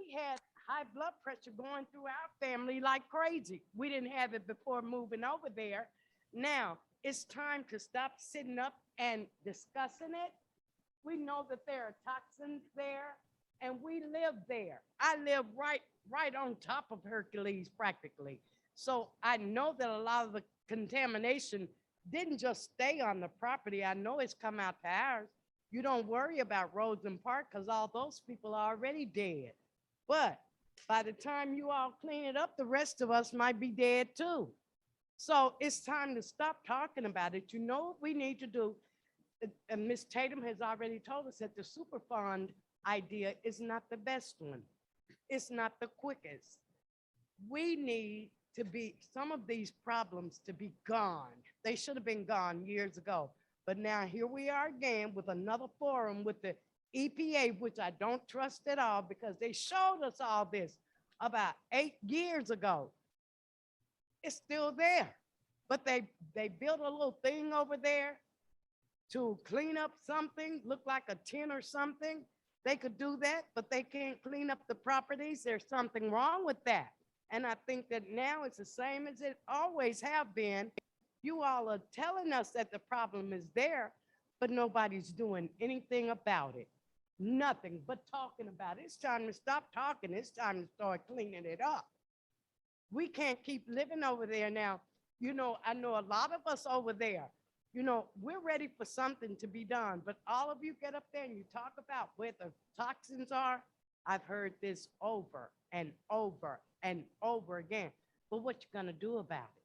we had high blood pressure going through our family like crazy. We didn't have it before moving over there. Now, it's time to stop sitting up and discussing it. We know that there are toxins there, and we live there. I live right on top of Hercules practically. So I know that a lot of the contamination didn't just stay on the property. I know it's come out to ours. You don't worry about Rosen Park because all those people are already dead. But by the time you all clean it up, the rest of us might be dead too. So it's time to stop talking about it. You know what we need to do? And Ms. Tatum has already told us that the Superfund idea is not the best one. It's not the quickest. We need to be, some of these problems to be gone. They should have been gone years ago. But now here we are again with another forum with the EPA, which I don't trust at all because they showed us all this about 8 years ago. It's still there, but they built a little thing over there to clean up something, look like a tin or something. They could do that, but they can't clean up the properties. There's something wrong with that. And I think that now it's the same as it always have been. You all are telling us that the problem is there, but nobody's doing anything about it. Nothing but talking about it. It's time to stop talking. It's time to start cleaning it up. We can't keep living over there now. You know, I know a lot of us over there, you know, we're ready for something to be done, but all of you get up there and you talk about where the toxins are. I've heard this over and over and over again. But what you gonna do about it?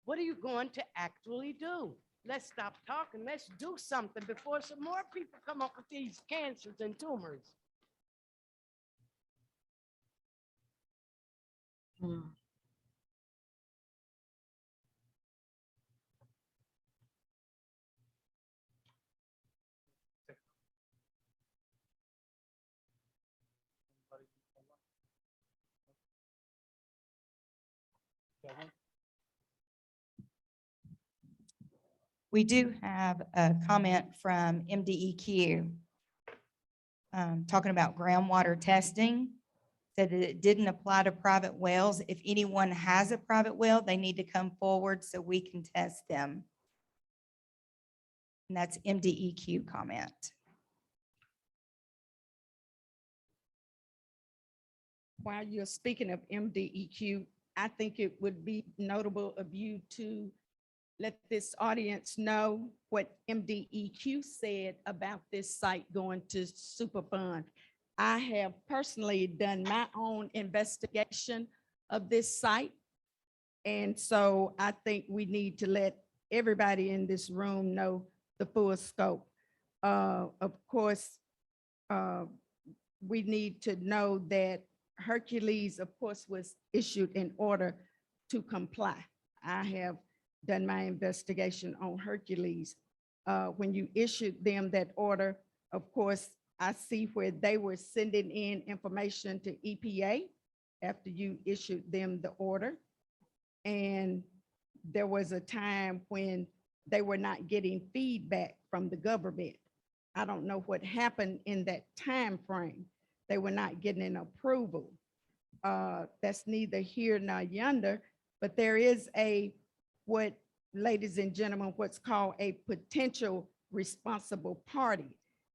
What are you going to actually do? Let's stop talking. Let's do something before some more people come up with these cancers and tumors. We do have a comment from MDEQ talking about groundwater testing, said that it didn't apply to private wells. If anyone has a private well, they need to come forward so we can test them. And that's MDEQ comment. While you're speaking of MDEQ, I think it would be notable of you to let this audience know what MDEQ said about this site going to Superfund. I have personally done my own investigation of this site. And so I think we need to let everybody in this room know the full scope. Of course, we need to know that Hercules, of course, was issued in order to comply. I have done my investigation on Hercules. When you issued them that order, of course, I see where they were sending in information to EPA after you issued them the order. And there was a time when they were not getting feedback from the government. I don't know what happened in that time frame. They were not getting an approval. That's neither here nor yonder, but there is what, ladies and gentlemen, what's called a potential responsible party.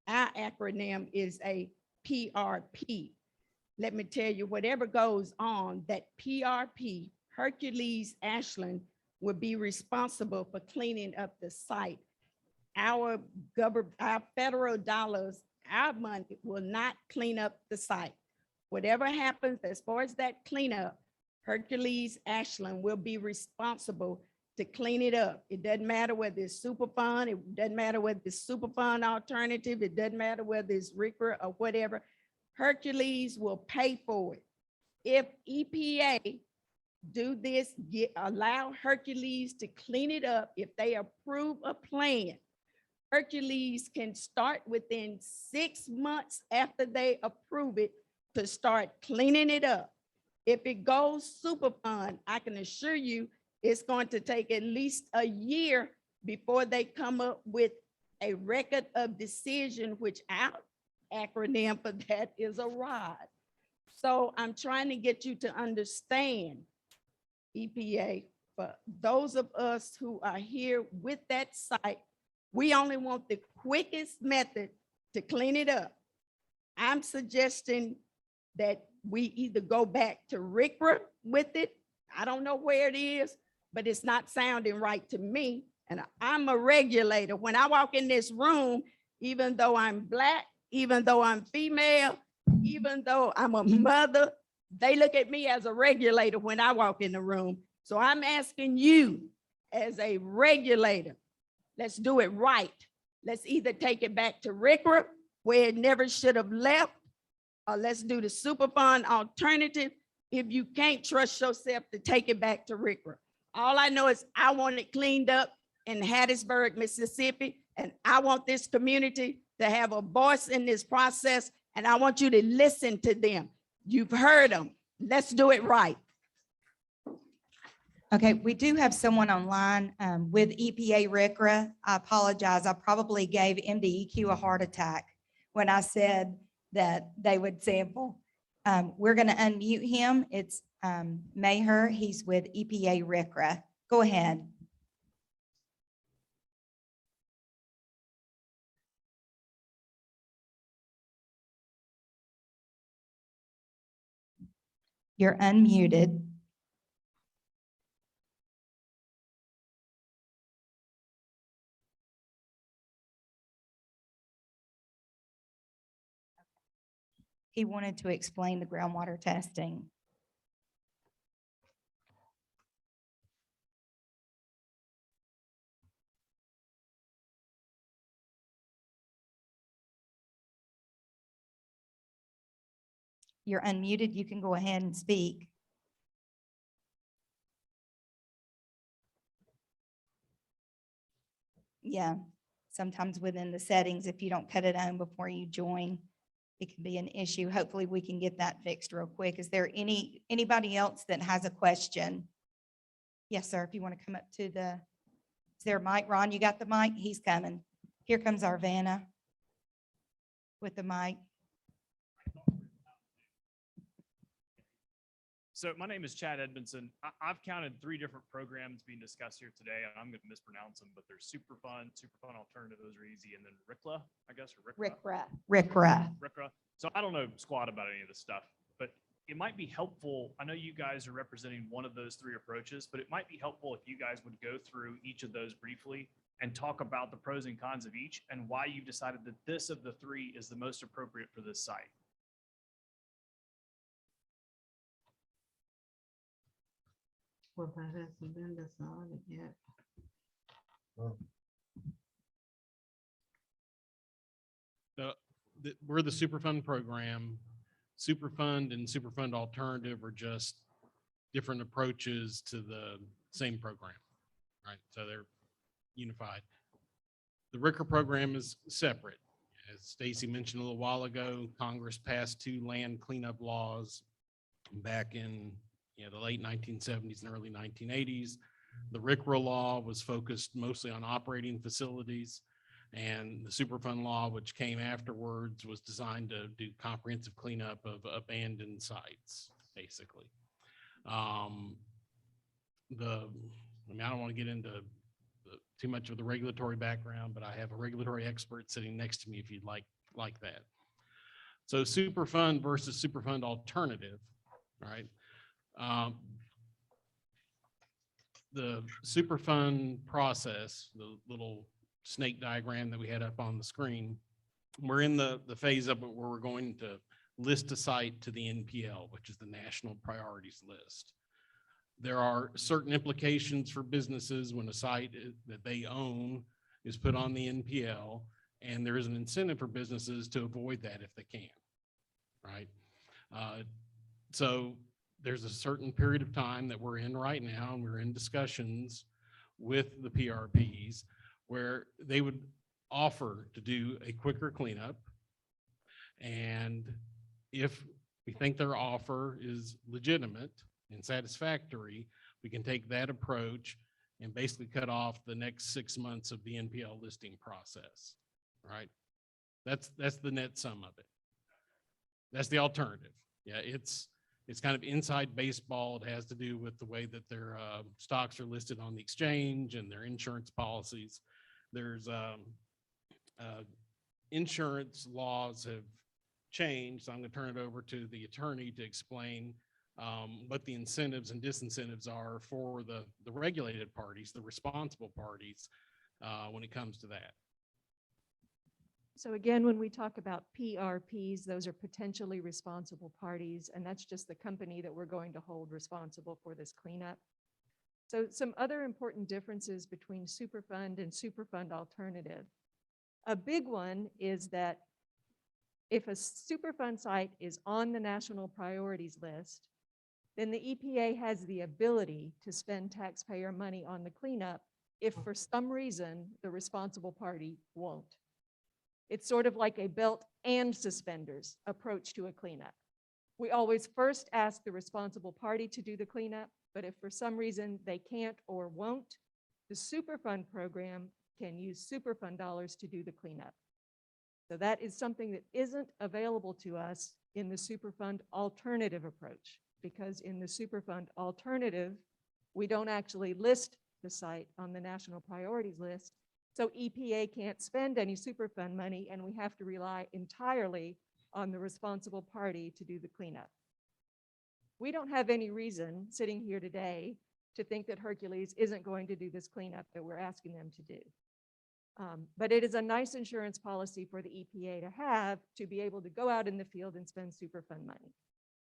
Our acronym is a PRP. Let me tell you, whatever goes on, that PRP, Hercules Ashland, will be responsible for cleaning up the site. Our federal dollars, our money will not clean up the site. Whatever happens as far as that cleanup, Hercules Ashland will be responsible to clean it up. It doesn't matter whether it's Superfund, it doesn't matter whether it's Superfund alternative, it doesn't matter whether it's RCRA or whatever. Hercules will pay for it. If EPA do this, allow Hercules to clean it up, if they approve a plan, Hercules can start within 6 months after they approve it to start cleaning it up. If it goes Superfund, I can assure you it's going to take at least a year before they come up with a record of decision, which our acronym for that is a ROD. So I'm trying to get you to understand, EPA, for those of us who are here with that site, we only want the quickest method to clean it up. I'm suggesting that we either go back to RCRA with it. I don't know where it is, but it's not sounding right to me. And I'm a regulator. When I walk in this room, even though I'm Black, even though I'm female, even though I'm a mother, they look at me as a regulator when I walk in the room. So I'm asking you as a regulator, let's do it right. Let's either take it back to RCRA where it never should have left, or let's do the Superfund alternative if you can't trust yourself to take it back to RCRA. All I know is I want it cleaned up in Hattiesburg, Mississippi, and I want this community to have a voice in this process, and I want you to listen to them. You've heard them. Let's do it right. Okay, we do have someone online with EPA RCRA. I apologize. I probably gave MDEQ a heart attack when I said that they would sample. We're going to unmute him. It's Maher. He's with EPA RCRA. Go ahead. You're unmuted. He wanted to explain the groundwater testing. You're unmuted. You can go ahead and speak. Yeah, sometimes within the settings, if you don't cut it on before you join, it can be an issue. Hopefully we can get that fixed real quick. Is there anybody else that has a question? Yes, sir. If you want to come up to is there a mic? Ron, you got the mic? He's coming. Here comes Arvana with the mic. So my name is Chad Edmondson. I've counted 3 different programs being discussed here today, and I'm going to mispronounce them, but there's Superfund, Superfund Alternative, those are easy, and then RCRA, I guess, or RCRA. RCRA. So I don't know squat about any of this stuff, but it might be helpful. I know you guys are representing one of those 3 approaches, but it might be helpful if you guys would go through each of those briefly and talk about the pros and cons of each and why you've decided that this of the 3 is the most appropriate for this site. Well, that hasn't been decided yet. We're the Superfund program. Superfund and Superfund Alternative are just different approaches to the same program, right? So they're unified. The RCRA program is separate. As Stacy mentioned a little while ago, Congress passed 2 land cleanup laws back in the late 1970s and early 1980s. The RCRA law was focused mostly on operating facilities, and the Superfund law, which came afterwards, was designed to do comprehensive cleanup of abandoned sites, basically. I don't want to get into too much of the regulatory background, but I have a regulatory expert sitting next to me if you'd like that. So Superfund versus Superfund Alternative, right? The Superfund process, the little snake diagram that we had up on the screen, we're in the phase of it where we're going to list a site to the NPL, which is the National Priorities List. There are certain implications for businesses when a site that they own is put on the NPL, and there is an incentive for businesses to avoid that if they can, right? So there's a certain period of time that we're in right now, and we're in discussions with the PRPs where they would offer to do a quicker cleanup. And if we think their offer is legitimate and satisfactory, we can take that approach and basically cut off the next 6 months of the NPL listing process, right? That's the net sum of it. That's the alternative. Yeah, it's kind of inside baseball. It has to do with the way that their stocks are listed on the exchange and their insurance policies. There's insurance laws have changed. So I'm going to turn it over to the attorney to explain what the incentives and disincentives are for the regulated parties, the responsible parties, when it comes to that. So again, when we talk about PRPs, those are potentially responsible parties, and that's just the company that we're going to hold responsible for this cleanup. So some other important differences between Superfund and Superfund alternative. A big one is that if a Superfund site is on the national priorities list, then the EPA has the ability to spend taxpayer money on the cleanup if for some reason the responsible party won't. It's sort of like a belt and suspenders approach to a cleanup. We always first ask the responsible party to do the cleanup, but if for some reason they can't or won't, the Superfund program can use Superfund dollars to do the cleanup. So that is something that isn't available to us in the Superfund alternative approach, because in the Superfund alternative, we don't actually list the site on the national priorities list. So EPA can't spend any Superfund money, and we have to rely entirely on the responsible party to do the cleanup. We don't have any reason sitting here today to think that Hercules isn't going to do this cleanup that we're asking them to do. But it is a nice insurance policy for the EPA to have to be able to go out in the field and spend Superfund money.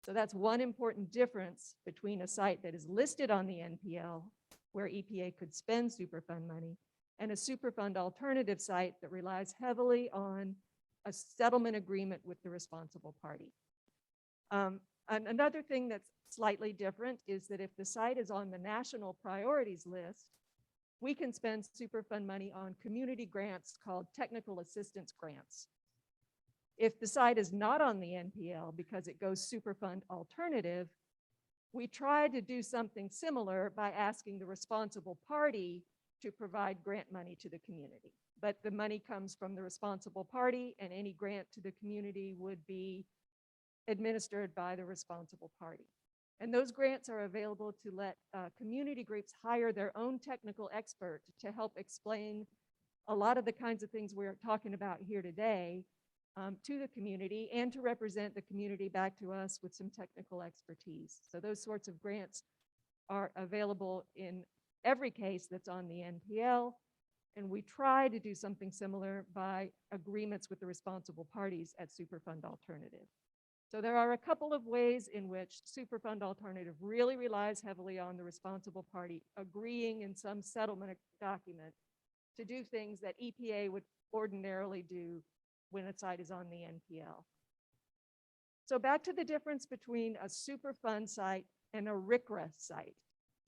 So that's one important difference between a site that is listed on the NPL, where EPA could spend Superfund money, and a Superfund alternative site that relies heavily on a settlement agreement with the responsible party. Another thing that's slightly different is that if the site is on the national priorities list, we can spend Superfund money on community grants called technical assistance grants. If the site is not on the NPL because it goes Superfund alternative, we try to do something similar by asking the responsible party to provide grant money to the community. But the money comes from the responsible party, and any grant to the community would be administered by the responsible party. And those grants are available to let community groups hire their own technical expert to help explain a lot of the kinds of things we're talking about here today to the community, and to represent the community back to us with some technical expertise. So those sorts of grants are available in every case that's on the NPL, and we try to do something similar by agreements with the responsible parties at Superfund Alternative. So there are a couple of ways in which Superfund Alternative really relies heavily on the responsible party agreeing in some settlement document to do things that EPA would ordinarily do when a site is on the NPL. So back to the difference between a Superfund site and a RCRA site.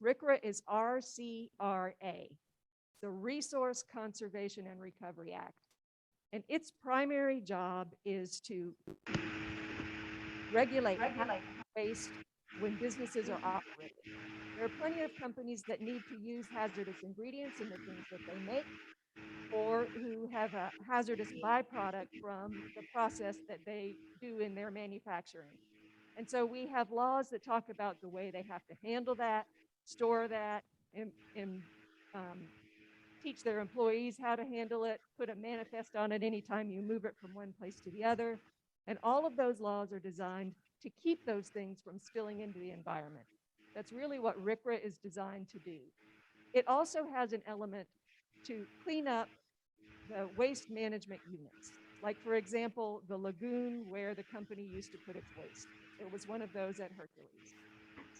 RCRA is RCRA, the Resource Conservation and Recovery Act. And its primary job is to regulate waste when businesses are operating. There are plenty of companies that need to use hazardous ingredients in the things that they make, or who have a hazardous byproduct from the process that they do in their manufacturing. And so we have laws that talk about the way they have to handle that, store that, and teach their employees how to handle it, put a manifest on it anytime you move it from one place to the other. And all of those laws are designed to keep those things from spilling into the environment. That's really what RCRA is designed to do. It also has an element to clean up the waste management units. Like, for example, the lagoon where the company used to put its waste. It was one of those at Hercules.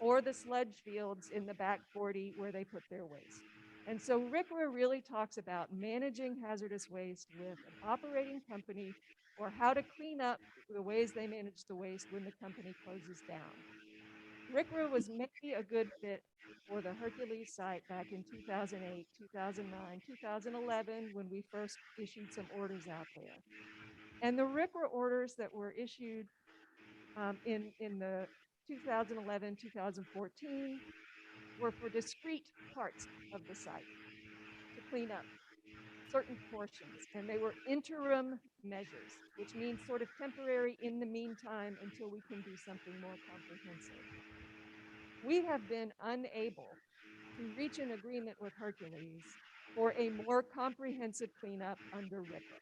Or the sludge fields in the back 40 where they put their waste. And so RCRA really talks about managing hazardous waste with an operating company, or how to clean up the ways they manage the waste when the company closes down. RCRA was maybe a good fit for the Hercules site back in 2008, 2009, 2011, when we first issued some orders out there. And the RCRA orders that were issued in the 2011, 2014 were for discrete parts of the site to clean up. certain portions, and they were interim measures, which means sort of temporary in the meantime until we can do something more comprehensive. We have been unable to reach an agreement with Hercules for a more comprehensive cleanup under RCRA.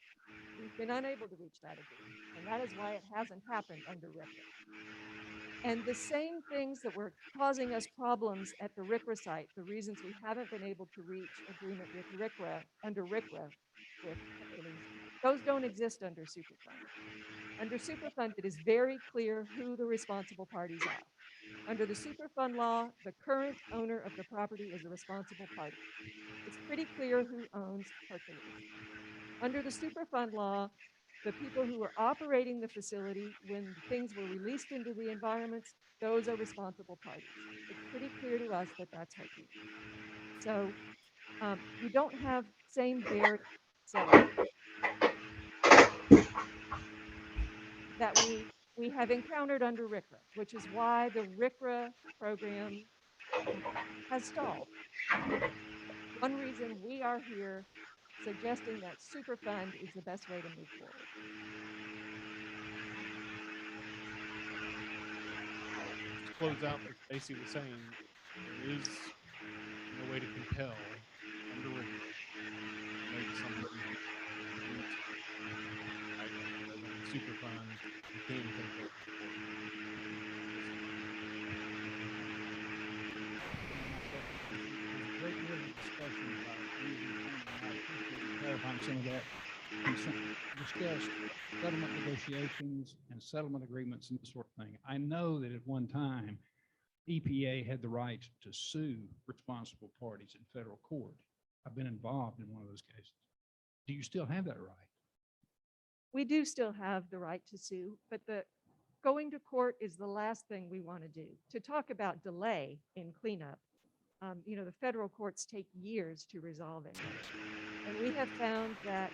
We've been unable to reach that agreement, and that is why it hasn't happened under RCRA. And the same things that were causing us problems at the RCRA site, the reasons we haven't been able to reach agreement with RCRA, under RCRA with Hercules, those don't exist under Superfund. Under Superfund, it is very clear who the responsible parties are. Under the Superfund law, the current owner of the property is a responsible party. It's pretty clear who owns Hercules. Under the Superfund law, the people who were operating the facility when things were released into the environments, those are responsible parties. It's pretty clear to us that that's Hercules. So we don't have same barriers that we have encountered under RCRA, which is why the RCRA program has stalled. One reason we are here suggesting that Superfund is the best way to move forward. To close out what Stacy was saying, there is no way to compel under RCRA make something Superfund, you can take it. Great deal of discussion about it. I appreciate you clarifying some of that. Discussed settlement negotiations and settlement agreements and this sort of thing. I know that at one time, EPA had the right to sue responsible parties in federal court. I've been involved in one of those cases. Do you still have that right? We do still have the right to sue, but going to court is the last thing we want to do. To talk about delay in cleanup, the federal courts take years to resolve it. And we have found that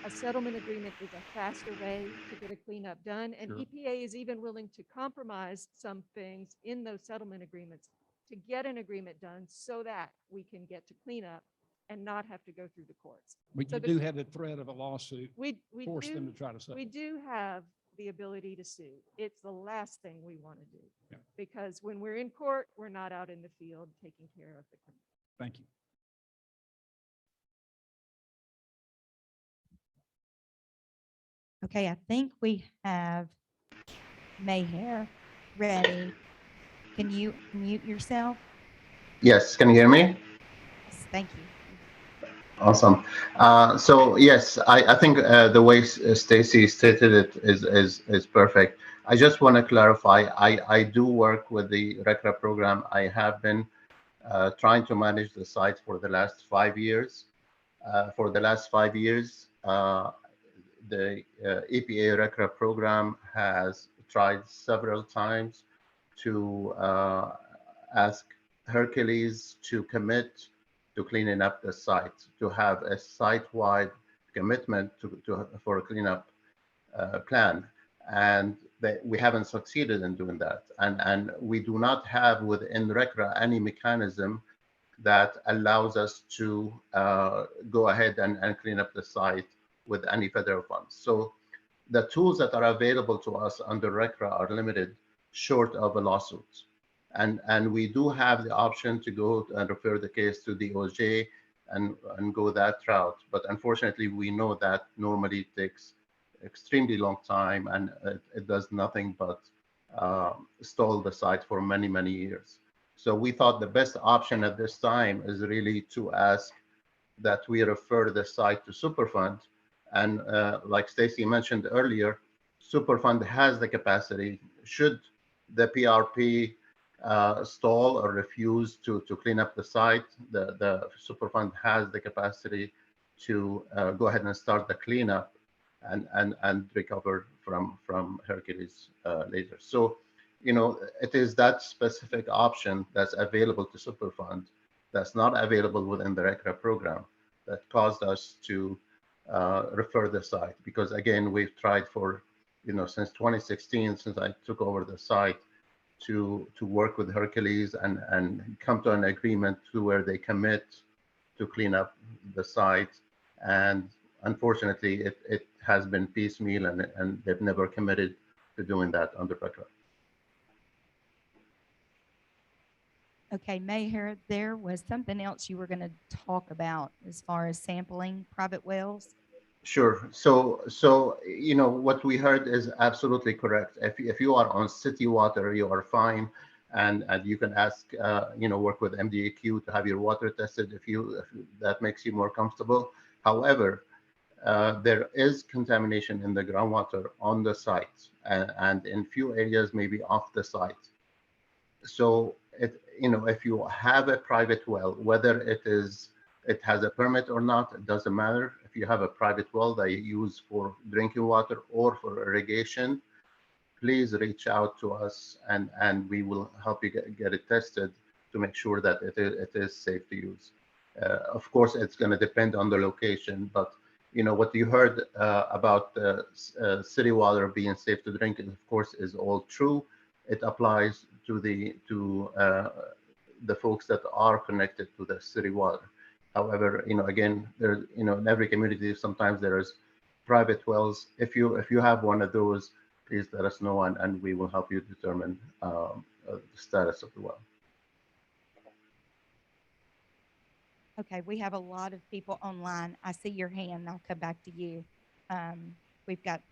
a settlement agreement is a faster way to get a cleanup done. And Sure. EPA is even willing to compromise some things in those settlement agreements to get an agreement done so that we can get to cleanup and not have to go through the courts. But So you do have the threat of a lawsuit, we force do, them to try to settle. we do have the ability to sue. It's the last thing we want to do. Yeah. Because when we're in court, we're not out in the field taking care of the criminal. Thank you. Okay, I think we have Mayhair ready. Can you mute yourself? Yes, can you hear me? Yes, thank you. Awesome. So yes, I think the way Stacy stated it is perfect. I just want to clarify. I do work with the RCRA program. I have been trying to manage the site for the last 5 years. For the last 5 years, the EPA RCRA program has tried several times to ask Hercules to commit to cleaning up the site, to have a site-wide commitment for a cleanup plan. And we haven't succeeded in doing that. And we do not have within RCRA any mechanism that allows us to go ahead and clean up the site with any federal funds. So the tools that are available to us under RCRA are limited, short of a lawsuit. And we do have the option to go and refer the case to DOJ and go that route. But unfortunately, we know that normally takes extremely long time, and it does nothing but stall the site for many, many years. So we thought the best option at this time is really to ask that we refer the site to Superfund. And like Stacy mentioned earlier, Superfund has the capacity, should the PRP stall or refuse to clean up the site, the Superfund has the capacity to go ahead and start the cleanup and recover from Hercules later. So, it is that specific option that's available to Superfund that's not available within the RCRA program that caused us to refer the site. Because again, we've tried for, since 2016, since I took over the site, to work with Hercules and come to an agreement to where they commit to clean up the site And unfortunately, it has been piecemeal, and they've never committed to doing that under RCRA. Okay, Mayor, there was something else you were going to talk about as far as sampling private wells. Sure. You know, what we heard is absolutely correct. If you are on city water, you are fine, and you can ask, you know, work with MDAQ to have your water tested if that makes you more comfortable. However, there is contamination in the groundwater on the site, and in few areas maybe off the site. So you know, if you have a private well, whether it has a permit or not, it doesn't matter. If you have a private well that you use for drinking water or for irrigation, please reach out to us, and we will help you get it tested to make sure that it is safe to use. Of course, it's going to depend on the location, but you know what you heard about city water being safe to drink, of course, is all true. It applies to the folks that are connected to the city water. However, you know, again, there, you know, in every community, sometimes there is private wells. If you have one of those, please let us know, and we will help you determine the status of the well. Okay, we have a lot of people online. I see your hand. I'll come back to you. We've got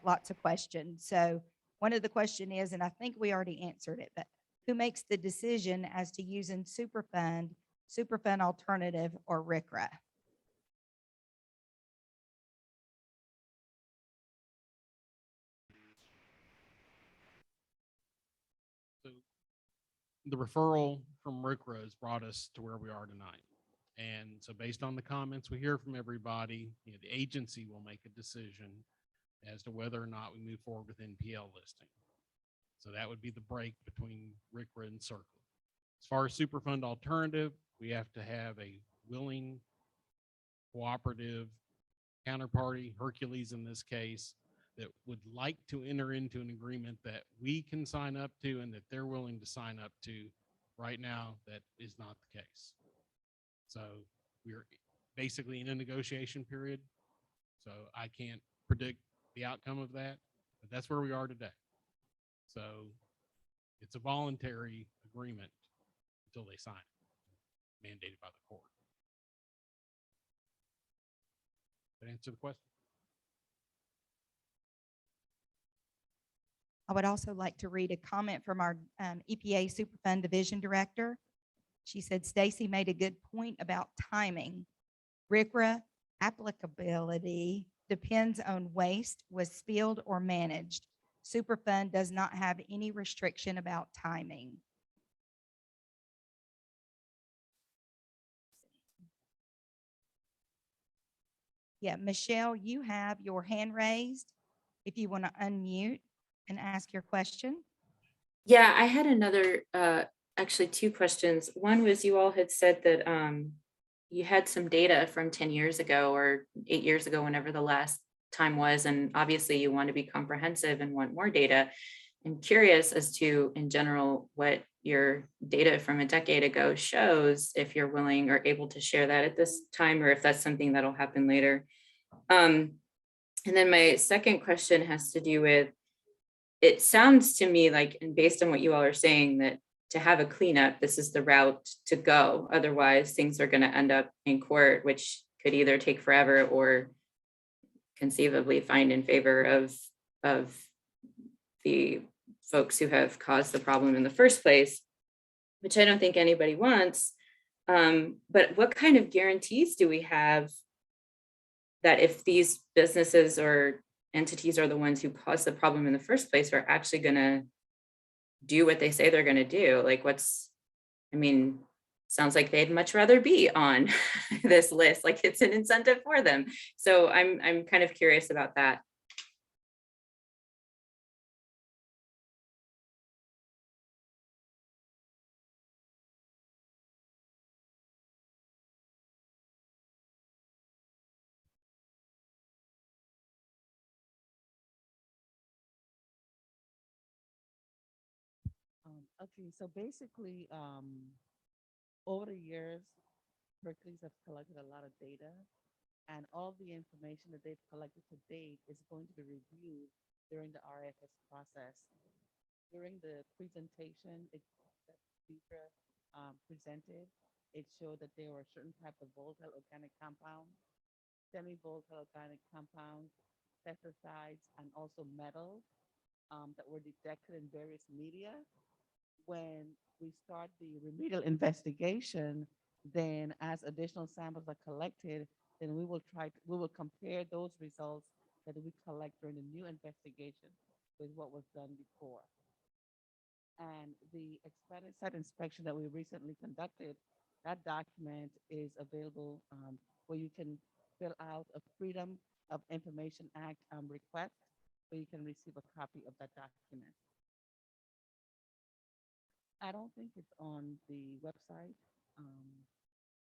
lots of questions. So one of the question is, and I think we already answered it, but who makes the decision as to using Superfund alternative, or RCRA? So the referral from RCRA has brought us to where we are tonight. And so based on the comments we hear from everybody, you know, the agency will make a decision as to whether or not we move forward with NPL listing. So that would be the break between RCRA and Circle. As far as Superfund alternative, we have to have a willing, cooperative counterparty, Hercules in this case, that would like to enter into an agreement that we can sign up to and that they're willing to sign up to. Right now, that is not the case. So we're basically in a negotiation period. So I can't predict the outcome of that, but that's where we are today. So it's a voluntary agreement until they sign it, mandated by the court. That answer the question? I would also like to read a comment from our EPA Superfund Division Director. She said, Stacy made a good point about timing. RCRA applicability depends on waste was spilled or managed. Superfund does not have any restriction about timing. Yeah, Michelle, you have your hand raised if you want to unmute and ask your question. Yeah, I had another, actually two questions. One was you all had said that you had some data from 10 years ago or 8 years ago, whenever the last time was, and obviously you want to be comprehensive and want more data. I'm curious as to, in general, what your data from a decade ago shows, if you're willing or able to share that at this time, or if that's something that'll happen later. And then my second question has to do with, it sounds to me like, and based on what you all are saying, that to have a cleanup, this is the route to go. Otherwise, things are going to end up in court, which could either take forever or conceivably find in favor of the folks who have caused the problem in the first place, which I don't think anybody wants. But what kind of guarantees do we have that if these businesses or entities are the ones who caused the problem in the first place are actually going to do what they say they're going to do? Like, I mean, sounds like they'd much rather be on this list, like it's an incentive for them. So I'm kind of curious about that. Okay, so basically, over the years, Hercules have collected a lot of data, And all the information that they've collected to date is going to be reviewed during the RFS process. During the presentation, that Deidre presented, it showed that there were certain types of volatile organic compounds, semi-volatile organic compounds, pesticides, and also metals that were detected in various media. When we start the remedial investigation, then as additional samples are collected, then we will compare those results that we collect during the new investigation with what was done before. And the expanded site inspection that we recently conducted, that document is available where you can fill out a Freedom of Information Act request, where you can receive a copy of that document. I don't think it's on the website,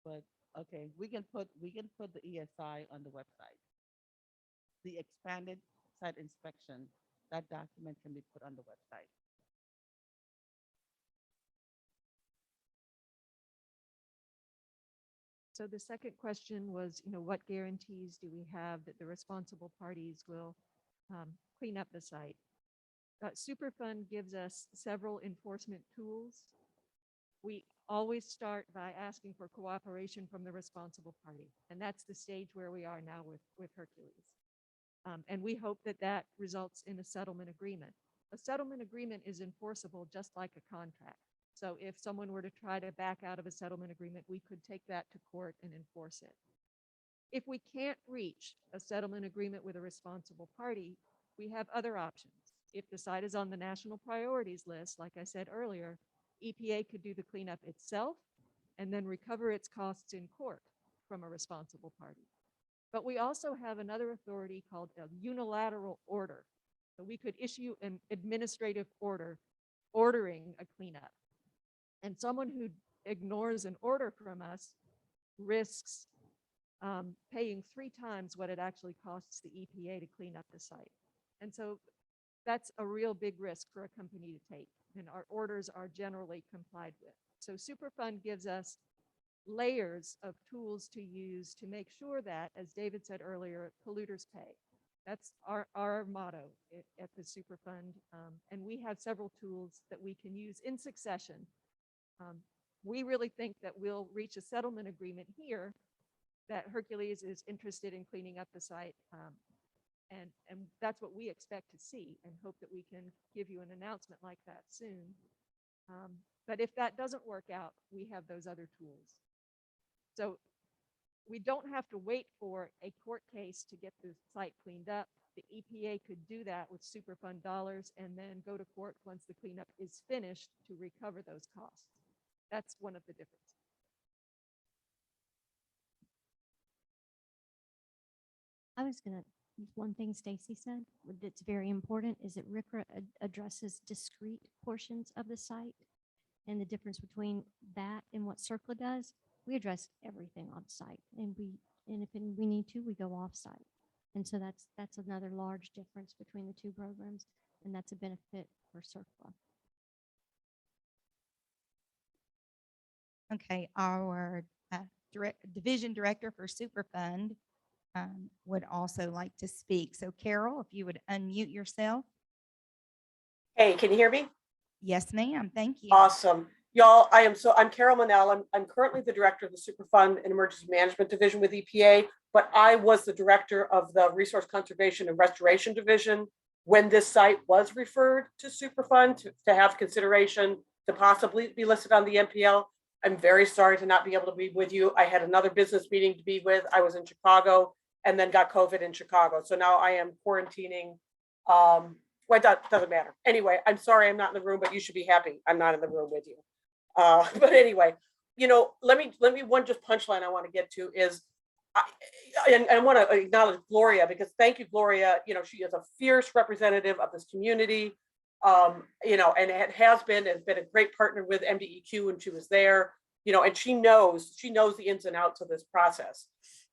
but okay, we can put the ESI on the website. The expanded site inspection, that document can be put on the website. So the second question was, what guarantees do we have that the responsible parties will clean up the site? Superfund gives us several enforcement tools. We always start by asking for cooperation from the responsible party, and that's the stage where we are now with Hercules. And we hope that that results in a settlement agreement. A settlement agreement is enforceable just like a contract. So if someone were to try to back out of a settlement agreement, we could take that to court and enforce it. If we can't reach a settlement agreement with a responsible party, we have other options. If the site is on the national priorities list, like I said earlier, EPA could do the cleanup itself and then recover its costs in court from a responsible party. But we also have another authority called a unilateral order. So we could issue an administrative order ordering a cleanup. And someone who ignores an order from us risks paying 3 times what it actually costs the EPA to clean up the site. And so that's a real big risk for a company to take, and our orders are generally complied with. So Superfund gives us layers of tools to use to make sure that, as David said earlier, polluters pay. That's our motto at the Superfund, and we have several tools that we can use in succession. We really think that we'll reach a settlement agreement here, that Hercules is interested in cleaning up the site, and that's what we expect to see, and hope that we can give you an announcement like that soon. But if that doesn't work out, we have those other tools. So we don't have to wait for a court case to get the site cleaned up. The EPA could do that with Superfund dollars and then go to court once the cleanup is finished to recover those costs. That's one of the differences. I was gonna, one thing Stacy said that's very important is that RCRA addresses discrete portions of the site, and the difference between that and what CERCLA does. We address everything on site, and if we need to, we go off site. And so that's another large difference between the two programs, and that's a benefit for CERCLA. Okay, our division director for Superfund would also like to speak. So Carol, if you would unmute yourself. Hey, can you hear me? Yes, ma'am. Thank you. Awesome. Y'all, I'm Carol Manell. I'm currently the director of the Superfund and Emergency Management Division with EPA, but I was the director of the Resource Conservation and Restoration Division when this site was referred to Superfund to have consideration to possibly be listed on the MPL. I'm very sorry to not be able to be with you. I had another business meeting to be with. I was in Chicago and then got COVID in Chicago. So now I am quarantining. Well, that doesn't matter. Anyway, I'm sorry I'm not in the room, but you should be happy I'm not in the room with you. But anyway, let me one just punchline I want to get to is, I want to acknowledge Gloria, because thank you, Gloria. She is a fierce representative of this community. And it has been a great partner with MDEQ when she was there, and she knows the ins and outs of this process.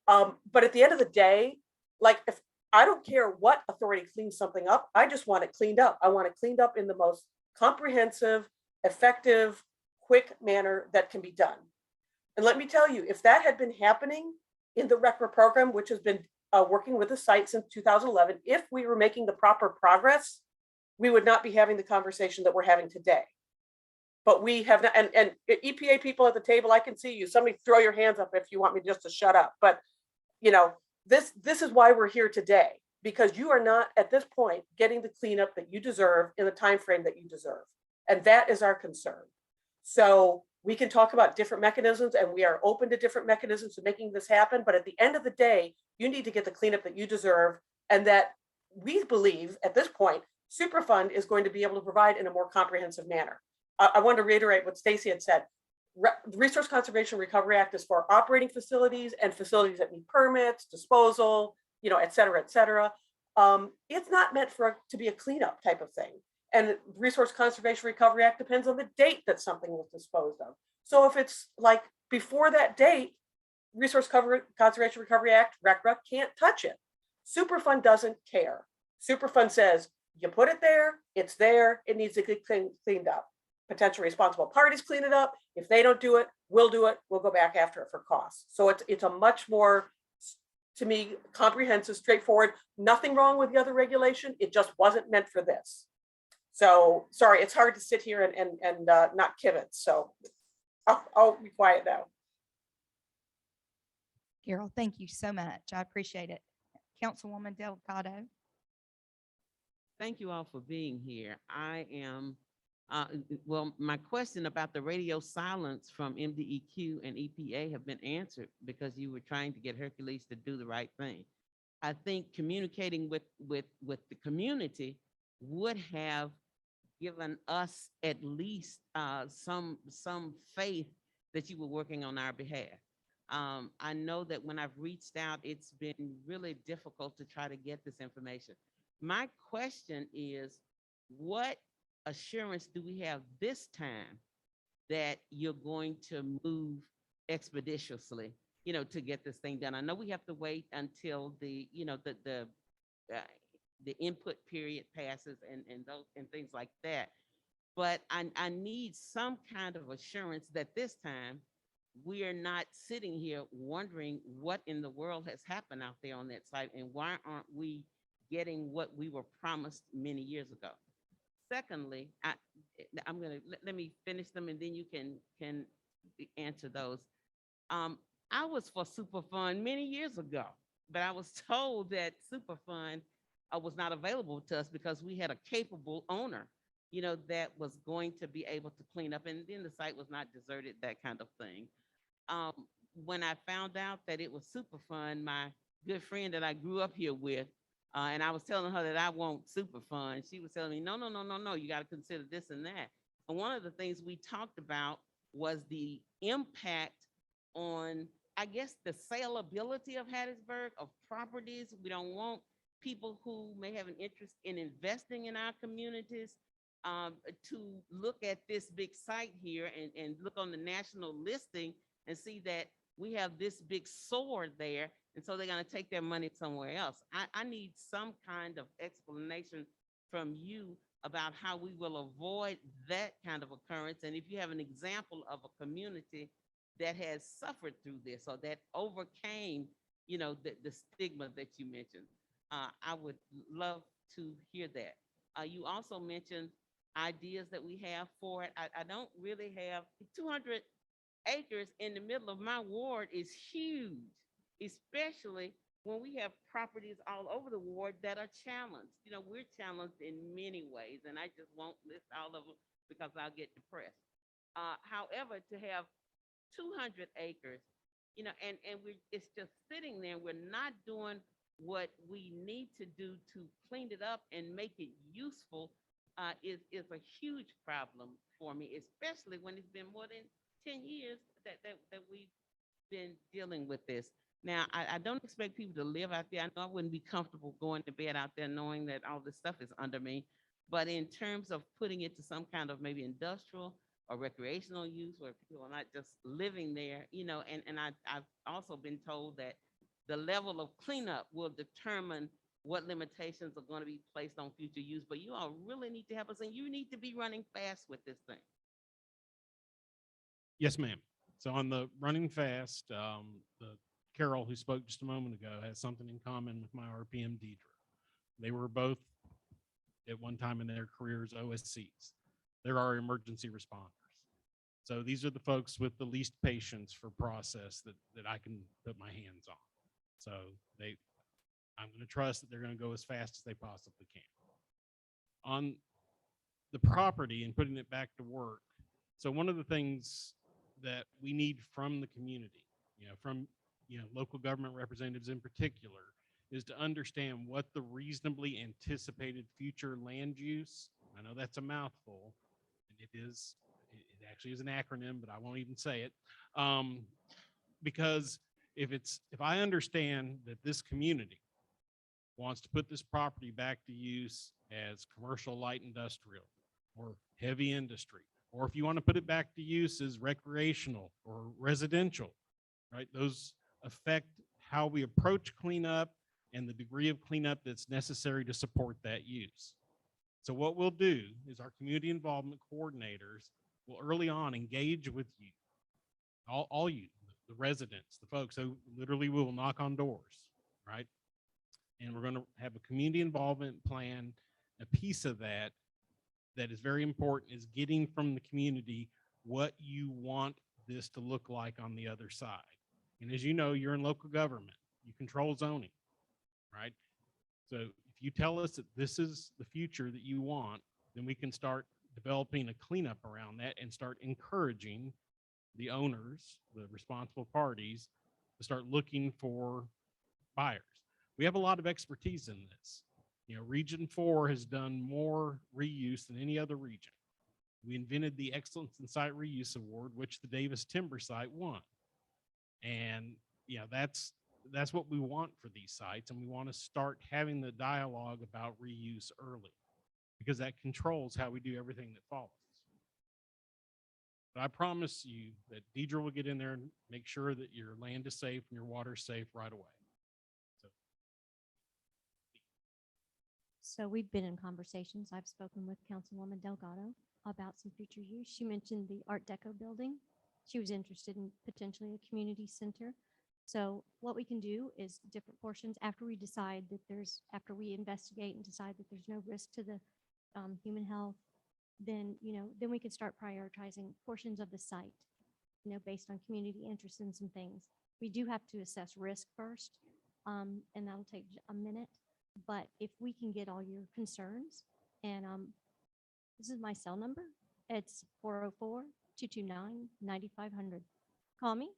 But at the end of the day, like, if I don't care what authority cleans something up, I just want it cleaned up. I want it cleaned up in the most comprehensive, effective, quick manner that can be done. And let me tell you, if that had been happening in the RECRA program, which has been working with the site since 2011, if we were making the proper progress, we would not be having the conversation that we're having today. But we have not, and EPA people at the table, I can see you. Somebody throw your hands up if you want me just to shut up. But you know, this is why we're here today, because you are not at this point getting the cleanup that you deserve in the time frame that you deserve. And that is our concern. So we can talk about different mechanisms, and we are open to different mechanisms of making this happen. But at the end of the day, you need to get the cleanup that you deserve, and that we believe at this point, Superfund is going to be able to provide in a more comprehensive manner. I want to reiterate what Stacy had said. The Resource Conservation Recovery Act is for operating facilities and facilities that need permits, disposal, you know, et cetera, et cetera. It's not meant to be a cleanup type of thing. And Resource Conservation Recovery Act depends on the date that something was disposed of. So if it's like before that date, Resource Conservation Recovery Act, RCRA, can't touch it. Superfund doesn't care. Superfund says, you put it there, it's there, it needs to get cleaned up. Potential responsible parties clean it up. If they don't do it, we'll go back after it for costs. So it's a much more, to me, comprehensive, straightforward, nothing wrong with the other regulation. It just wasn't meant for this. So sorry, it's hard to sit here and not kibitz. So I'll be quiet now. Carol, thank you so much. I appreciate it. Councilwoman Delgado. Thank you all for being here. I am, well, my question about the radio silence from MDEQ and EPA have been answered because you were trying to get Hercules to do the right thing. I think communicating with the community would have given us at least some faith that you were working on our behalf. I know that when I've reached out, it's been really difficult to try to get this information. My question is, what assurance do we have this time that you're going to move expeditiously, you know, to get this thing done? I know we have to wait until the, you know, the input period passes and those and things like that. But I need some kind of assurance that this time we are not sitting here wondering what in the world has happened out there on that site and why aren't we getting what we were promised many years ago. Secondly, I'm gonna let me finish them and then you can answer those. I was for Superfund many years ago, but I was told that Superfund was not available to us because we had a capable owner, you know, that was going to be able to clean up, and then the site was not deserted, that kind of thing. When I found out that it was Superfund, my good friend that I grew up here with, and I was telling her that I want Superfund, she was telling me, no, you got to consider this and that. And one of the things we talked about was the impact on, I guess, the saleability of Hattiesburg, of properties. We don't want people who may have an interest in investing in our communities to look at this big site here and look on the national listing and see that we have this big sword there, and so they're going to take their money somewhere else. I need some kind of explanation from you about how we will avoid that kind of occurrence, and if you have an example of a community that has suffered through this or that overcame, you know, the stigma that you mentioned. I would love to hear that. You also mentioned ideas that we have for it. I don't really have 200 acres in the middle of my ward is huge, especially when we have properties all over the ward that are challenged. You know, we're challenged in many ways, and I just won't list all of them because I'll get depressed. However, to have 200 acres, you know, and it's just sitting there, we're not doing what we need to do to clean it up and make it useful is a huge problem for me, especially when it's been more than 10 years that we've been dealing with this. Now, I don't expect people to live out there. I know I wouldn't be comfortable going to bed out there knowing that all this stuff is under me. But in terms of putting it to some kind of maybe industrial or recreational use where people are not just living there, you know, and I've also been told that the level of cleanup will determine what limitations are going to be placed on future use. But you all really need to help us, and you need to be running fast with this thing. Yes, ma'am. So on the running fast, the Carol, who spoke just a moment ago, has something in common with my RPM Deidre. They were both at one time in their careers OSCs. There are emergency responders. So these are the folks with the least patience for process that I can put my hands on. So I'm going to trust that they're going to go as fast as they possibly can. On the property and putting it back to work. So one of the things that we need from the community, from local government representatives in particular, is to understand what the reasonably anticipated future land use. I know that's a mouthful, and it actually is an acronym, but I won't even say it. Because if I understand that this community wants to put this property back to use as commercial light industrial or heavy industry, or if you want to put it back to use as recreational or residential, right? Those affect how we approach cleanup and the degree of cleanup that's necessary to support that use. So what we'll do is our community involvement coordinators will early on engage with you, all you, the residents, the folks. So literally we will knock on doors, right? And we're going to have a community involvement plan. A piece of that is very important is getting from the community what you want this to look like on the other side. And as you know, you're in local government, you control zoning, right? So if you tell us that this is the future that you want, then we can start developing a cleanup around that and start encouraging the owners, the responsible parties, to start looking for buyers. We have a lot of expertise in this. Region 4 has done more reuse than any other region. We invented the Excellence in Site Reuse Award, which the Davis Timber site won. And that's what we want for these sites. And we want to start having the dialogue about reuse early, because that controls how we do everything that follows. But I promise you that Deidre will get in there and make sure that your land is safe and your water is safe right away. So we've been in conversations. I've spoken with Councilwoman Delgado about some future use. She mentioned the Art Deco building. She was interested in potentially a community center. So what we can do is different portions after we investigate and decide that there's no risk to the human health, then we can start prioritizing portions of the site, based on community interest in some things. We do have to assess risk first, and that'll take a minute. But if we can get all your concerns, and this is my cell number, it's 404-229-9500. Call me,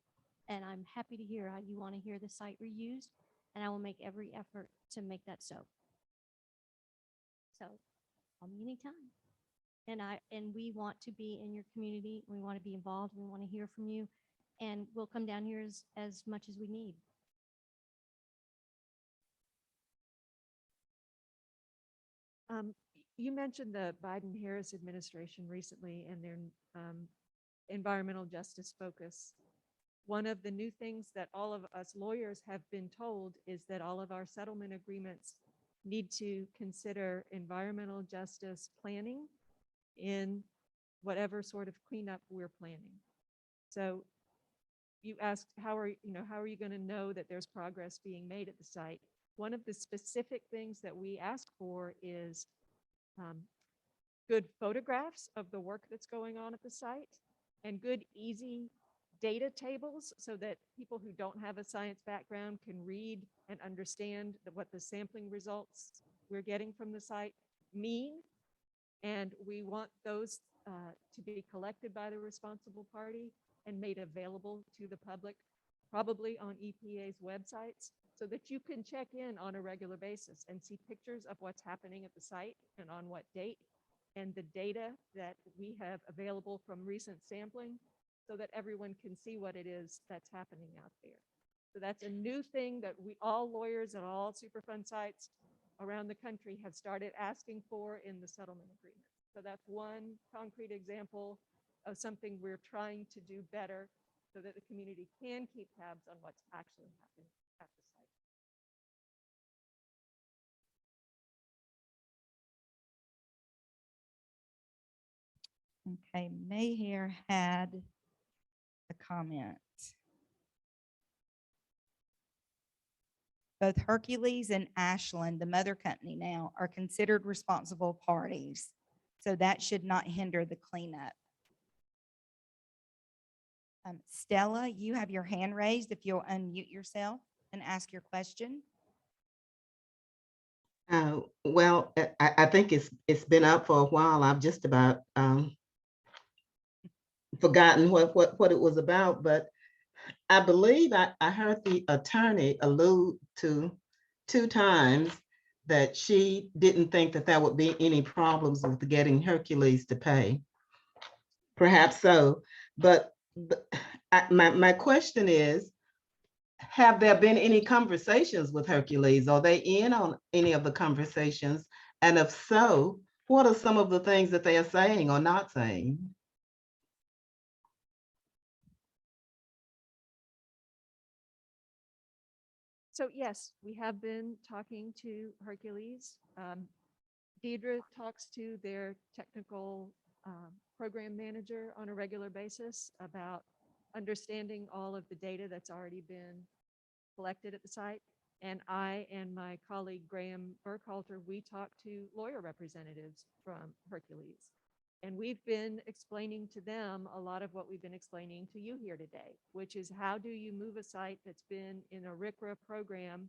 and I'm happy to hear how you want to hear the site reused, and I will make every effort to make that so. So call me anytime. And we want to be in your community. We want to be involved. We want to hear from you, and we'll come down here as much as we need. You mentioned the Biden-Harris administration recently and their environmental justice focus. One of the new things that all of us lawyers have been told is that all of our settlement agreements need to consider environmental justice planning in whatever sort of cleanup we're planning. So you asked, how are you going to know that there's progress being made at the site? One of the specific things that we ask for is good photographs of the work that's going on at the site and good, easy data tables so that people who don't have a science background can read and understand what the sampling results we're getting from the site mean. And we want those to be collected by the responsible party and made available to the public, probably on EPA's websites, so that you can check in on a regular basis and see pictures of what's happening at the site and on what date, and the data that we have available from recent sampling, so that everyone can see what it is that's happening out there. So that's a new thing that all lawyers at all Superfund sites around the country have started asking for in the settlement agreement. So that's one concrete example of something we're trying to do better so that the community can keep tabs on what's actually happening at the site. Okay, Mayhair had a comment. Both Hercules and Ashland, the mother company now, are considered responsible parties. So that should not hinder the cleanup. Stella, you have your hand raised. If you'll unmute yourself and ask your question. Well, I think it's been up for a while. I've just about forgotten what it was about, but I believe I heard the attorney allude to 2 times that she didn't think that there would be any problems with getting Hercules to pay. Perhaps so, but my question is, have there been any conversations with Hercules? Are they in on any of the conversations? And if so, what are some of the things that they are saying or not saying? So yes, we have been talking to Hercules. Deidre talks to their technical program manager on a regular basis about understanding all of the data that's already been collected at the site. And I and my colleague Graham Burkhalter, we talked to lawyer representatives from Hercules. And we've been explaining to them a lot of what we've been explaining to you here today, which is how do you move a site that's been in a RCRA program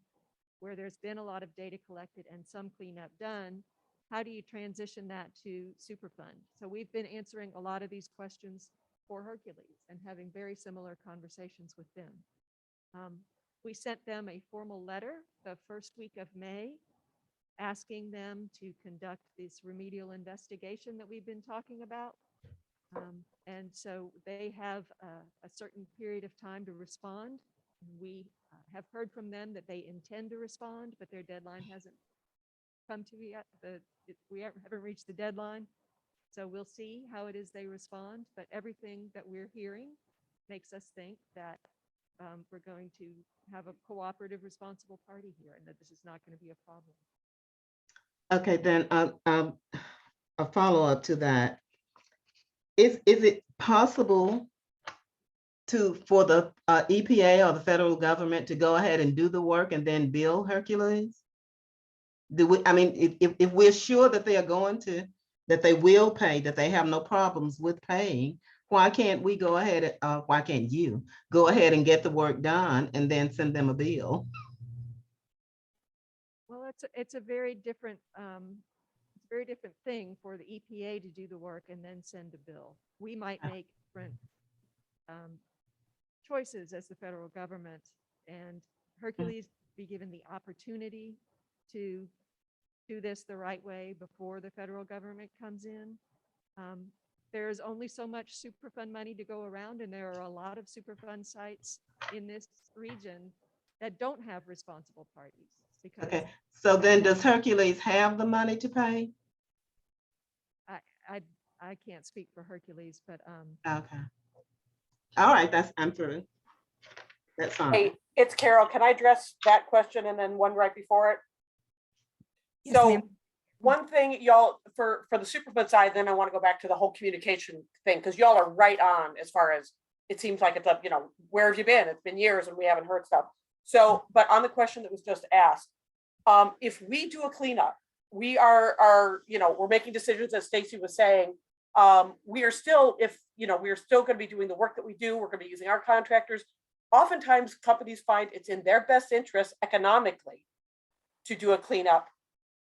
where there's been a lot of data collected and some cleanup done? How do you transition that to Superfund? So we've been answering a lot of these questions for Hercules and having very similar conversations with them. We sent them a formal letter the first week of May, asking them to conduct this remedial investigation that we've been talking about. And so they have a certain period of time to respond. We have heard from them that they intend to respond, but their deadline hasn't come to yet. We haven't reached the deadline. So we'll see how it is they respond, but everything that we're hearing makes us think that we're going to have a cooperative, responsible party here and that this is not going to be a problem. Okay, then a follow-up to that. Is it possible for the EPA or the federal government to go ahead and do the work and then bill Hercules? I mean, if we're sure that they are going to, that they will pay, that they have no problems with paying, why can't we go ahead, why can't you go ahead and get the work done and then send them a bill? Well, it's a very different thing for the EPA to do the work and then send a bill. We might make different choices as the federal government, and Hercules be given the opportunity to do this the right way before the federal government comes in. There's only so much Superfund money to go around, and there are a lot of Superfund sites in this region that don't have responsible parties. Because okay, so then does Hercules have the money to pay? I can't speak for Hercules, but okay. All right, I'm through. That's fine. Hey, it's Carol. Can I address that question and then one right before it? Yes, So one thing y'all, for the Superfund side, then I want to go back to the whole communication thing, because y'all are right on as far as it seems like it's up, you know, where have you been? It's been years and we haven't heard stuff. So, but on the question that was just asked, if we do a cleanup, we are, you know, we're making decisions, as Stacy was saying, we are still, we are still going to be doing the work that we do. We're going to be using our contractors. Oftentimes companies find it's in their best interest economically to do a cleanup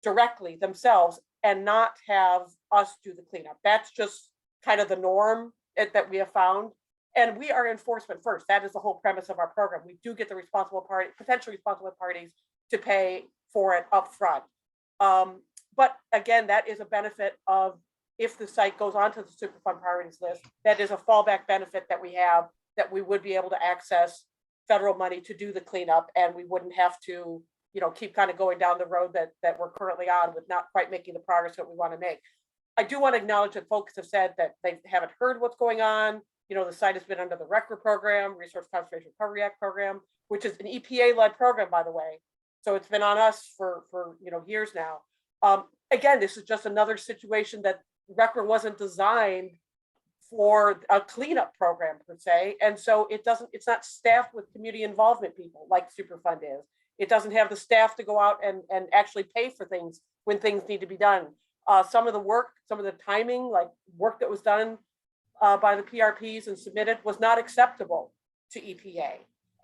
directly themselves and not have us do the cleanup. That's just kind of the norm that we have found. And we are enforcement first. That is the whole premise of our program. We do get the potential responsible parties to pay for it up front. But again, that is a benefit of if the site goes onto the Superfund priorities list, that is a fallback benefit that we have, that we would be able to access federal money to do the cleanup, and we wouldn't have to, you know, keep kind of going down the road that we're currently on with not quite making the progress that we want to make. I do want to acknowledge that folks have said that they haven't heard what's going on. You know, the site has been under the RCRA program, Resource Conservation Recovery Act program, which is an EPA-led program, by the way. So it's been on us for you know, years now. Again, this is just another situation that RCRA wasn't designed for a cleanup program per se. And so it's not staffed with community involvement people like Superfund is. It doesn't have the staff to go out and actually pay for things when things need to be done. Some of the work, some of the timing, like work that was done by the PRPs and submitted was not acceptable to EPA.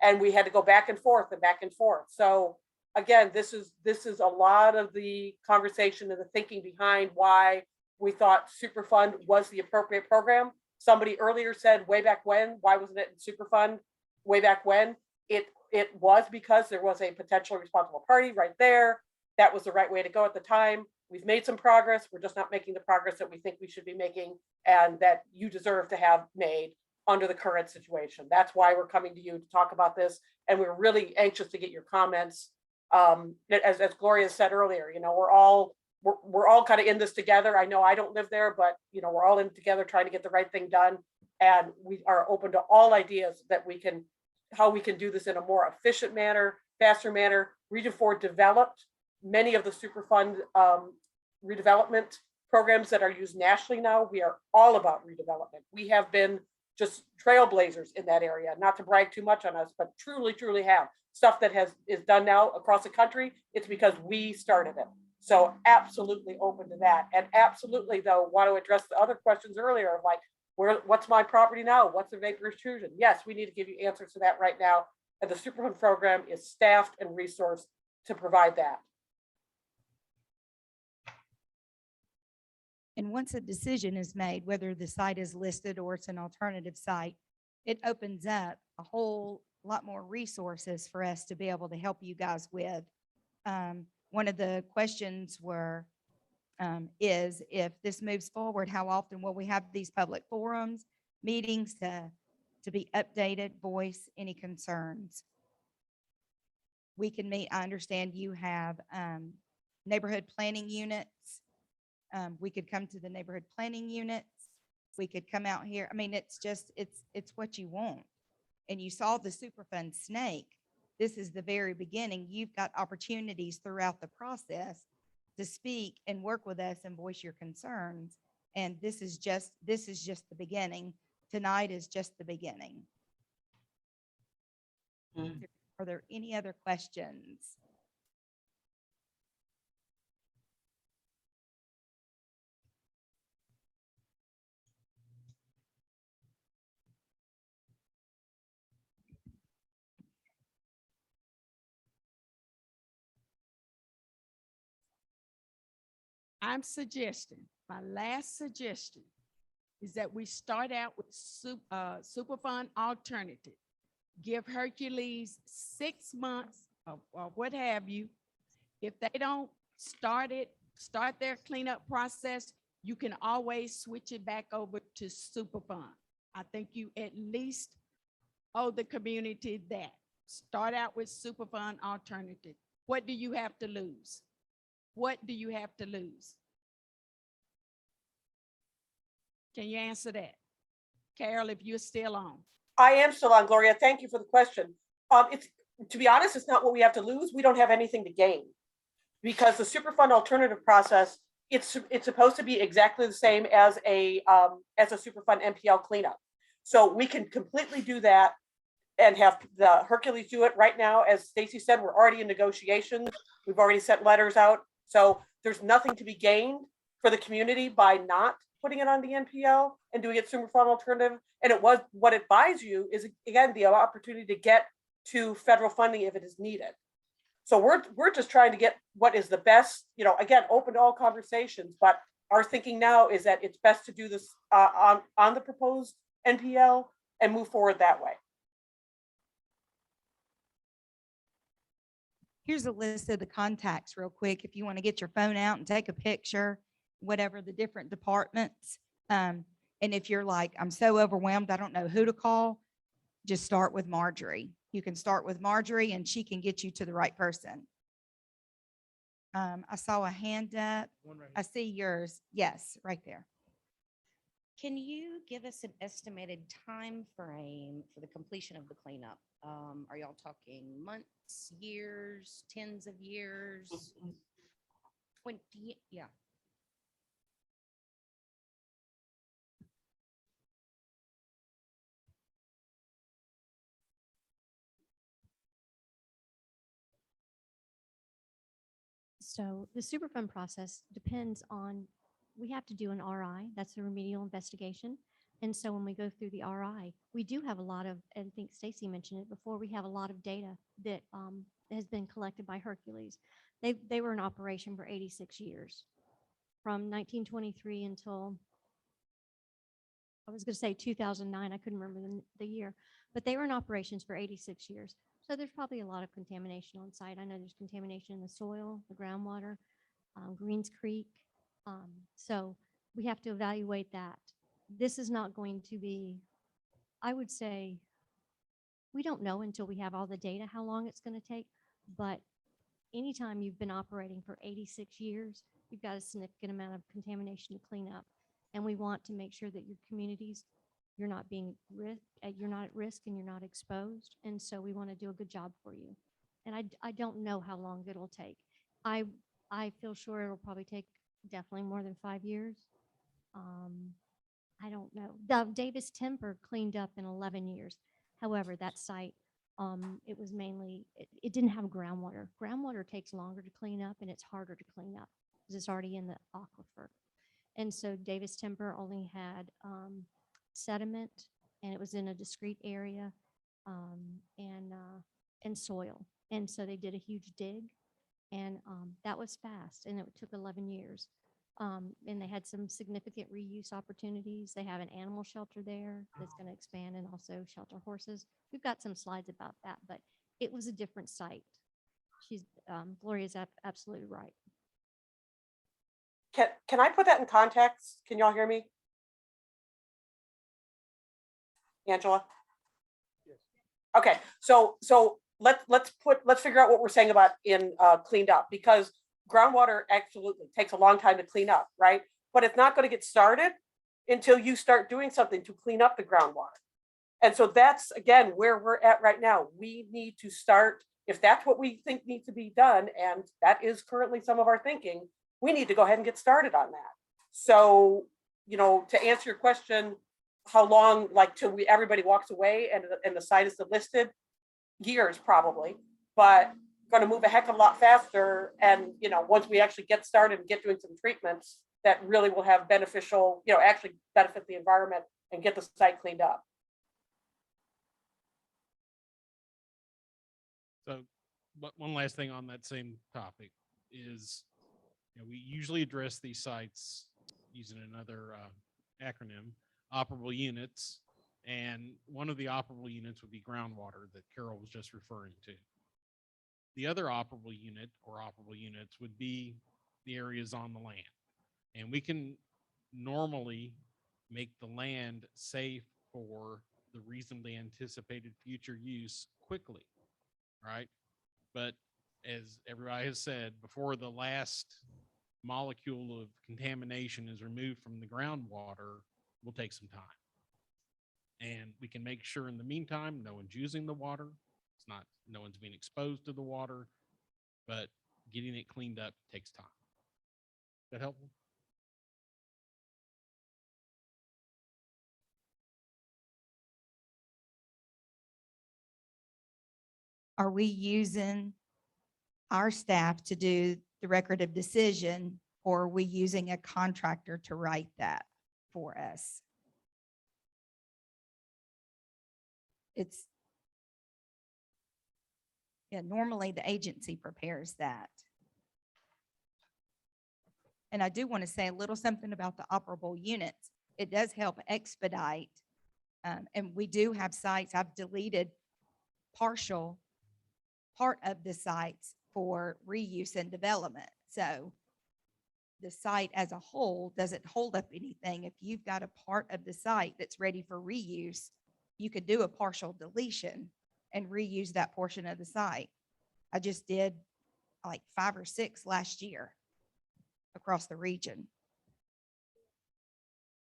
And we had to go back and forth and back and forth. So again, this is a lot of the conversation and the thinking behind why we thought Superfund was the appropriate program. Somebody earlier said way back when, why wasn't it in Superfund way back when? It was because there was a potentially responsible party right there. That was the right way to go at the time. We've made some progress. We're just not making the progress that we think we should be making and that you deserve to have made under the current situation. That's why we're coming to you to talk about this. And we're really anxious to get your comments. As Gloria said earlier, you know, we're all kind of in this together. I know I don't live there, but you know, we're all in together trying to get the right thing done. And we are open to all ideas that we can, how we can do this in a more efficient manner, faster manner. Region 4 developed many of the Superfund redevelopment programs that are used nationally now. We are all about redevelopment. We have been just trailblazers in that area, not to brag too much on us, but truly, truly have stuff that is done now across the country. It's because we started it. So absolutely open to that. And absolutely though, want to address the other questions earlier of like, what's my property now? What's the vapor intrusion? Yes, we need to give you answers to that right now. And the Superfund program is staffed and resourced to provide that. And once a decision is made, whether the site is listed or it's an alternative site, it opens up a whole lot more resources for us to be able to help you guys with. One of the questions is if this moves forward, how often will we have these public forums, meetings to be updated, voice any concerns? We can meet. I understand you have neighborhood planning units. We could come to the neighborhood planning units. We could come out here. I mean, it's just, it's what you want. And you saw the Superfund snake. This is the very beginning. You've got opportunities throughout the process to speak and work with us and voice your concerns. And this is just the beginning. Tonight is just the beginning. Are there any other questions? I'm suggesting, my last suggestion is that we start out with Superfund alternative. Give Hercules 6 months or what have you. If they don't start their cleanup process, you can always switch it back over to Superfund. I think you at least owe the community that. Start out with Superfund alternative. What do you have to lose? What do you have to lose? Can you answer that? Carol, if you're still on. I am still on, Gloria. Thank you for the question. It's, to be honest, it's not what we have to lose. We don't have anything to gain because the Superfund alternative process, it's supposed to be exactly the same as a Superfund MPL cleanup. So we can completely do that and have the Hercules do it right now. As Stacy said, we're already in negotiations. We've already sent letters out. So there's nothing to be gained for the community by not putting it on the NPL and doing it Superfund alternative. And what it buys you is, again, the opportunity to get to federal funding if it is needed. So we're just trying to get what is the best, you know, again, open to all conversations, but our thinking now is that it's best to do this on the proposed NPL and move forward that way. Here's a list of the contacts real quick. If you want to get your phone out and take a picture, whatever the different departments. And if you're like, I'm so overwhelmed, I don't know who to call, just start with Marjorie. You can start with Marjorie and she can get you to the right person. I saw a hand up. I see yours. Yes, right there. Can you give us an estimated time frame for the completion of the cleanup? Are y'all talking months, years, tens of years? 20, yeah. So the Superfund process depends on, we have to do an RI, that's a remedial investigation. And so when we go through the RI, we do have a lot of, and I think Stacy mentioned it before, we have a lot of data that has been collected by Hercules. They were in operation for 86 years, from 1923 until, I was going to say 2009, I couldn't remember the year, but they were in operations for 86 years. So there's probably a lot of contamination on site. I know there's contamination in the soil, the groundwater, Greens Creek. So we have to evaluate that. This is not going to be, I would say, we don't know until we have all the data how long it's going to take, but anytime you've been operating for 86 years, you've got a significant amount of contamination to clean up. And we want to make sure that your communities, you're not you're not at risk and you're not exposed. And so we want to do a good job for you. And I don't know how long it'll take. I feel sure it'll probably take definitely more than 5 years. I don't know. The Davis Timber cleaned up in 11 years. However, that site, it was mainly, it didn't have groundwater. Groundwater takes longer to clean up and it's harder to clean up because it's already in the aquifer. And so Davis Timber only had sediment, and it was in a discrete area, and soil. And so they did a huge dig, and that was fast, and it took 11 years. And they had some significant reuse opportunities. They have an animal shelter there that's going to expand and also shelter horses. We've got some slides about that, but it was a different site. Gloria's absolutely right. Can I put that in context? Can y'all hear me? Angela? Yes. Okay, so let's figure out what we're saying about in cleaned up, because groundwater absolutely takes a long time to clean up, right? But it's not going to get started until you start doing something to clean up the groundwater. And so that's, again, where we're at right now. We need to start, if that's what we think needs to be done, and that is currently some of our thinking, we need to go ahead and get started on that. So, you know, to answer your question, how long, like till everybody walks away and the site is delisted? Years probably, but going to move a heck of a lot faster. And, you know, once we actually get started and get doing some treatments that really will have beneficial, you know, actually benefit the environment and get the site cleaned up. So, but one last thing on that same topic is, you know, we usually address these sites using another acronym, operable units. And one of the operable units would be groundwater that Carol was just referring to. The other operable unit or operable units would be the areas on the land. And we can normally make the land safe for the reasonably anticipated future use quickly, right? But as everybody has said, before the last molecule of contamination is removed from the groundwater, will take some time. And we can make sure in the meantime, no one's using the water. It's not, no one's being exposed to the water, but getting it cleaned up takes time. Is that helpful? Are we using our staff to do the record of decision, or are we using a contractor to write that for us? It's, yeah, normally the agency prepares that. And I do want to say a little something about the operable units. It does help expedite. And we do have sites, I've deleted part of the sites for reuse and development. So the site as a whole doesn't hold up anything. If you've got a part of the site that's ready for reuse, you could do a partial deletion and reuse that portion of the site. I just did like 5 or 6 last year across the region.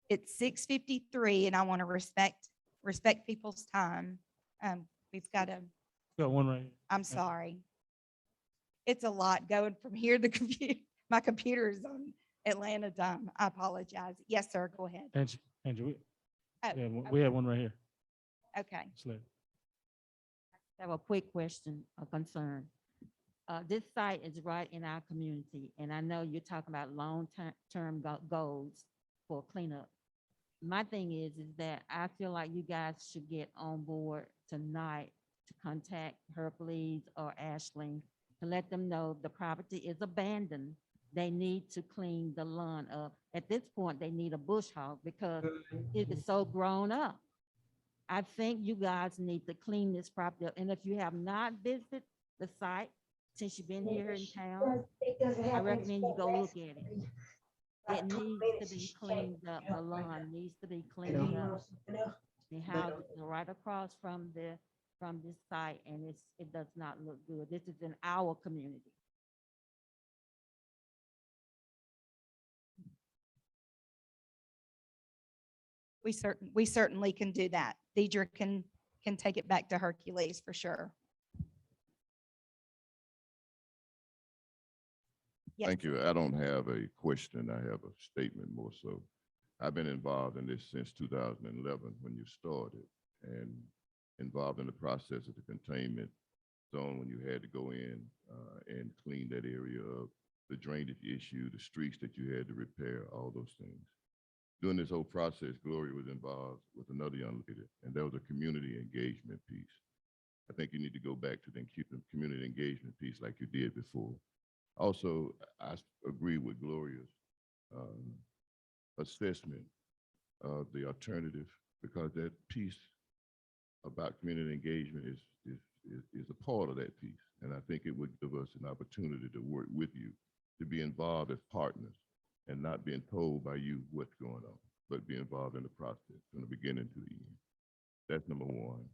It's 6:53 and I want to respect people's time. We've got to, Got one right here. I'm sorry. It's a lot going from here. The computer, my computer is on Atlanta time. I apologize. Yes, sir. Go ahead. Andrew, Oh, we have one right here. okay. Sled. I have a quick question, a concern. This site is right in our community, and I know you're talking about long-term goals for cleanup. My thing is that I feel like you guys should get on board tonight to contact Hercules or Ashland to let them know the property is abandoned. They need to clean the lawn up. At this point, they need a bush hog because it is so grown up. I think you guys need to clean this property up. And if you have not visited the site since you've been here in town, I recommend you go look at it. It needs to be cleaned up. The lawn needs to be cleaned up. The houses are right across from this site, and it does not look good. This is in our community. We certainly can do that. Deidre can take it back to Hercules for sure. Yes. Thank you. I don't have a question. I have a statement more so. I've been involved in this since 2011 when you started, and involved in the process of the containment zone when you had to go in and clean that area up, the drainage issue, the streets that you had to repair, all those things. During this whole process, Gloria was involved with another young lady, and there was a community engagement piece. I think you need to go back to the community engagement piece like you did before. Also, I agree with Gloria's assessment of the alternative, because that piece about community engagement is a part of that piece. And I think it would give us an opportunity to work with you, to be involved as partners and not being told by you what's going on, but be involved in the process from the beginning to the end. That's number one.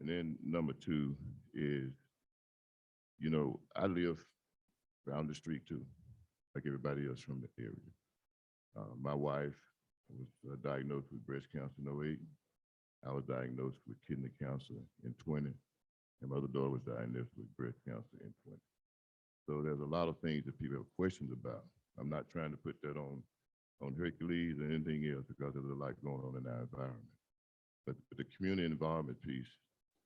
And then number two is, you know, I live down the street too, like everybody else from the area. My wife was diagnosed with breast cancer in 2008. I was diagnosed with kidney cancer in 2020, and my other daughter was diagnosed with breast cancer in 2020. So there's a lot of things that people have questions about. I'm not trying to put that on Hercules or anything else, because there's a lot going on in our environment. But the community involvement piece,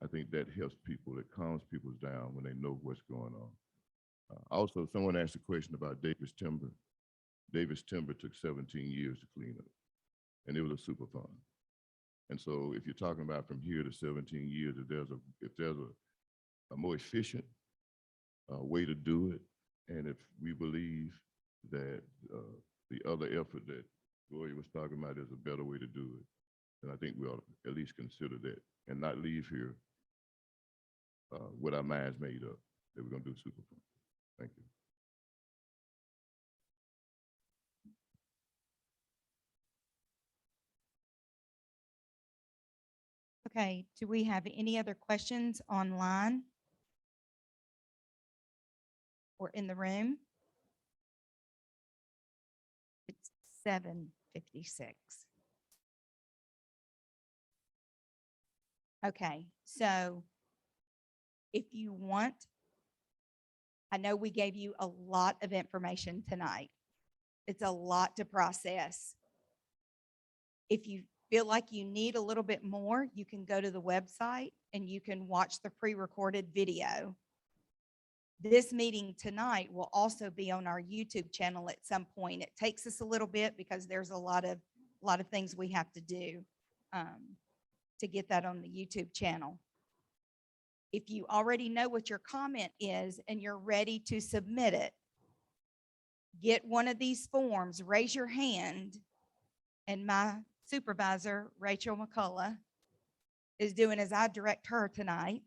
I think that helps people, it calms people down when they know what's going on. Also, someone asked a question about Davis Timber. Davis Timber took 17 years to clean up, and it was a Superfund. And so if you're talking about from here to 17 years, if there's a more efficient way to do it, and if we believe that the other effort that Gloria was talking about is a better way to do it, then I think we ought to at least consider that and not leave here with our minds made up that we're going to do Superfund. Thank you. Okay, do we have any other questions online or in the room? It's 7:56. Okay, so if you want, I know we gave you a lot of information tonight. It's a lot to process. If you feel like you need a little bit more, you can go to the website and you can watch the pre-recorded video. This meeting tonight will also be on our YouTube channel at some point. It takes us a little bit because there's a lot of things we have to do to get that on the YouTube channel. If you already know what your comment is and you're ready to submit it, get one of these forms, raise your hand, and my supervisor, Rachel McCullough, is doing as I direct her tonight.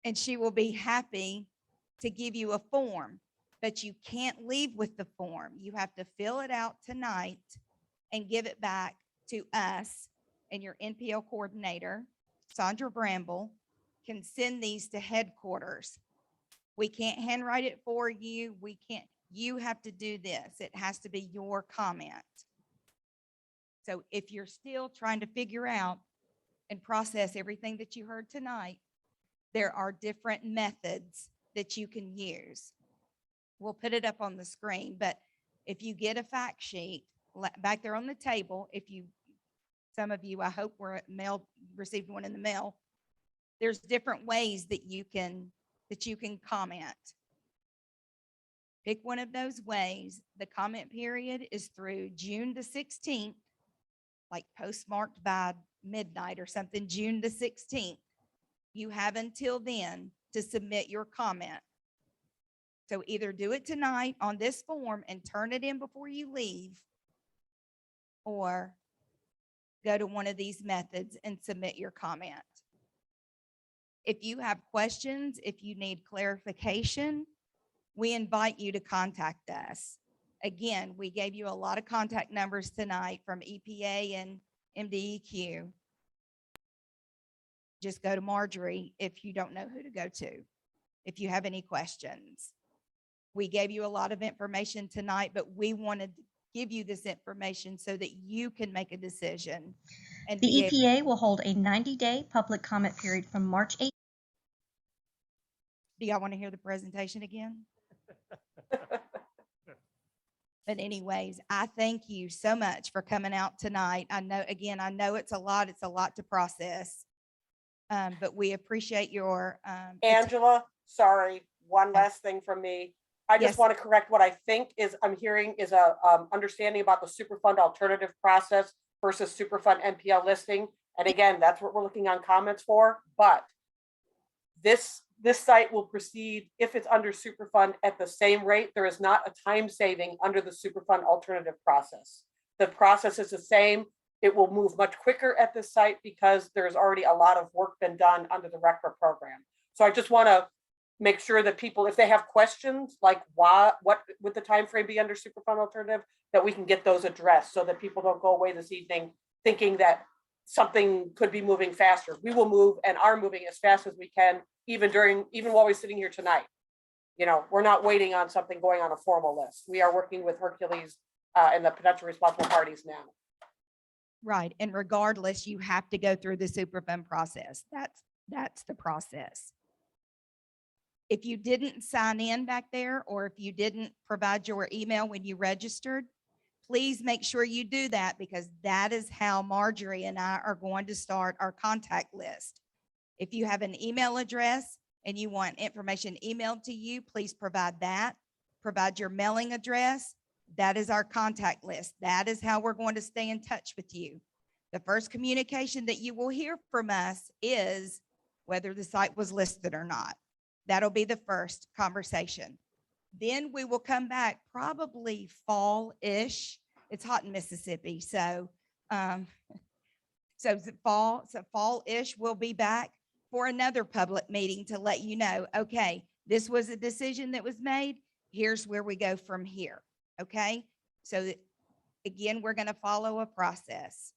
And she will be happy to give you a form, but you can't leave with the form. You have to fill it out tonight and give it back to us, and your NPO coordinator, Sandra Bramble, can send these to headquarters. We can't handwrite it for you. You have to do this. It has to be your comment. So if you're still trying to figure out and process everything that you heard tonight, there are different methods that you can use. We'll put it up on the screen, but if you get a fact sheet back there on the table, some of you, I hope received one in the mail. There's different ways that you can that you can comment. Pick one of those ways. The comment period is through June the 16th, like postmarked by midnight or something, June the 16th. You have until then to submit your comment. So either do it tonight on this form and turn it in before you leave, or go to one of these methods and submit your comment. If you have questions, if you need clarification, we invite you to contact us. Again, we gave you a lot of contact numbers tonight from EPA and MDEQ. Just go to Marjorie if you don't know who to go to, if you have any questions. We gave you a lot of information tonight, but we wanted to give you this information so that you can make a decision. And The be able- EPA will hold a 90-day public comment period from March 8th. Do y'all want to hear the presentation again? But anyways, I thank you so much for coming out tonight. I know it's a lot to process. But we appreciate your, Angela, sorry, one last thing from me. I Yes. just want to correct what I think is I'm hearing is a understanding about the Superfund alternative process versus Superfund NPL listing. And again, that's what we're looking on comments for. But this site will proceed if it's under Superfund at the same rate. There is not a time saving under the Superfund alternative process. The process is the same. It will move much quicker at this site because there's already a lot of work been done under the RECRA program. So I just want to make sure that people, if they have questions, like what would the time frame be under Superfund alternative, that we can get those addressed so that people don't go away this evening thinking that something could be moving faster. We will move and are moving as fast as we can, even while we're sitting here tonight. You know, we're not waiting on something going on a formal list. We are working with Hercules and the potential responsible parties now. right, and regardless, you have to go through the Superfund process. That's the process. If you didn't sign in back there, or if you didn't provide your email when you registered, please make sure you do that, because that is how Marjorie and I are going to start our contact list. If you have an email address and you want information emailed to you, please provide that. Provide your mailing address. That is our contact list. That is how we're going to stay in touch with you. The first communication that you will hear from us is whether the site was listed or not. That'll be the first conversation. Then we will come back probably fall-ish. It's hot in Mississippi, so fall-ish, we'll be back for another public meeting to let you know, okay, this was a decision that was made. Here's where we go from here. Okay, so again, we're going to follow a process.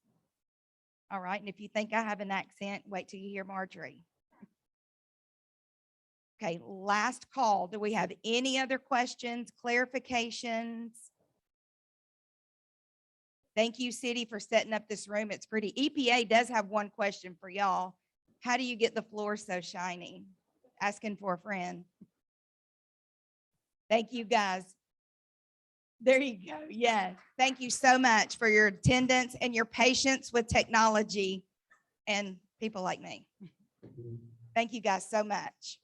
All right, and if you think I have an accent, wait till you hear Marjorie. Okay, last call. Do we have any other questions, clarifications? Thank you, City, for setting up this room. It's pretty. EPA does have one question for y'all. How do you get the floor so shiny? Asking for a friend. Thank you, guys. There you go. Yeah. Thank you so much for your attendance and your patience with technology and people like me. Thank you guys so much.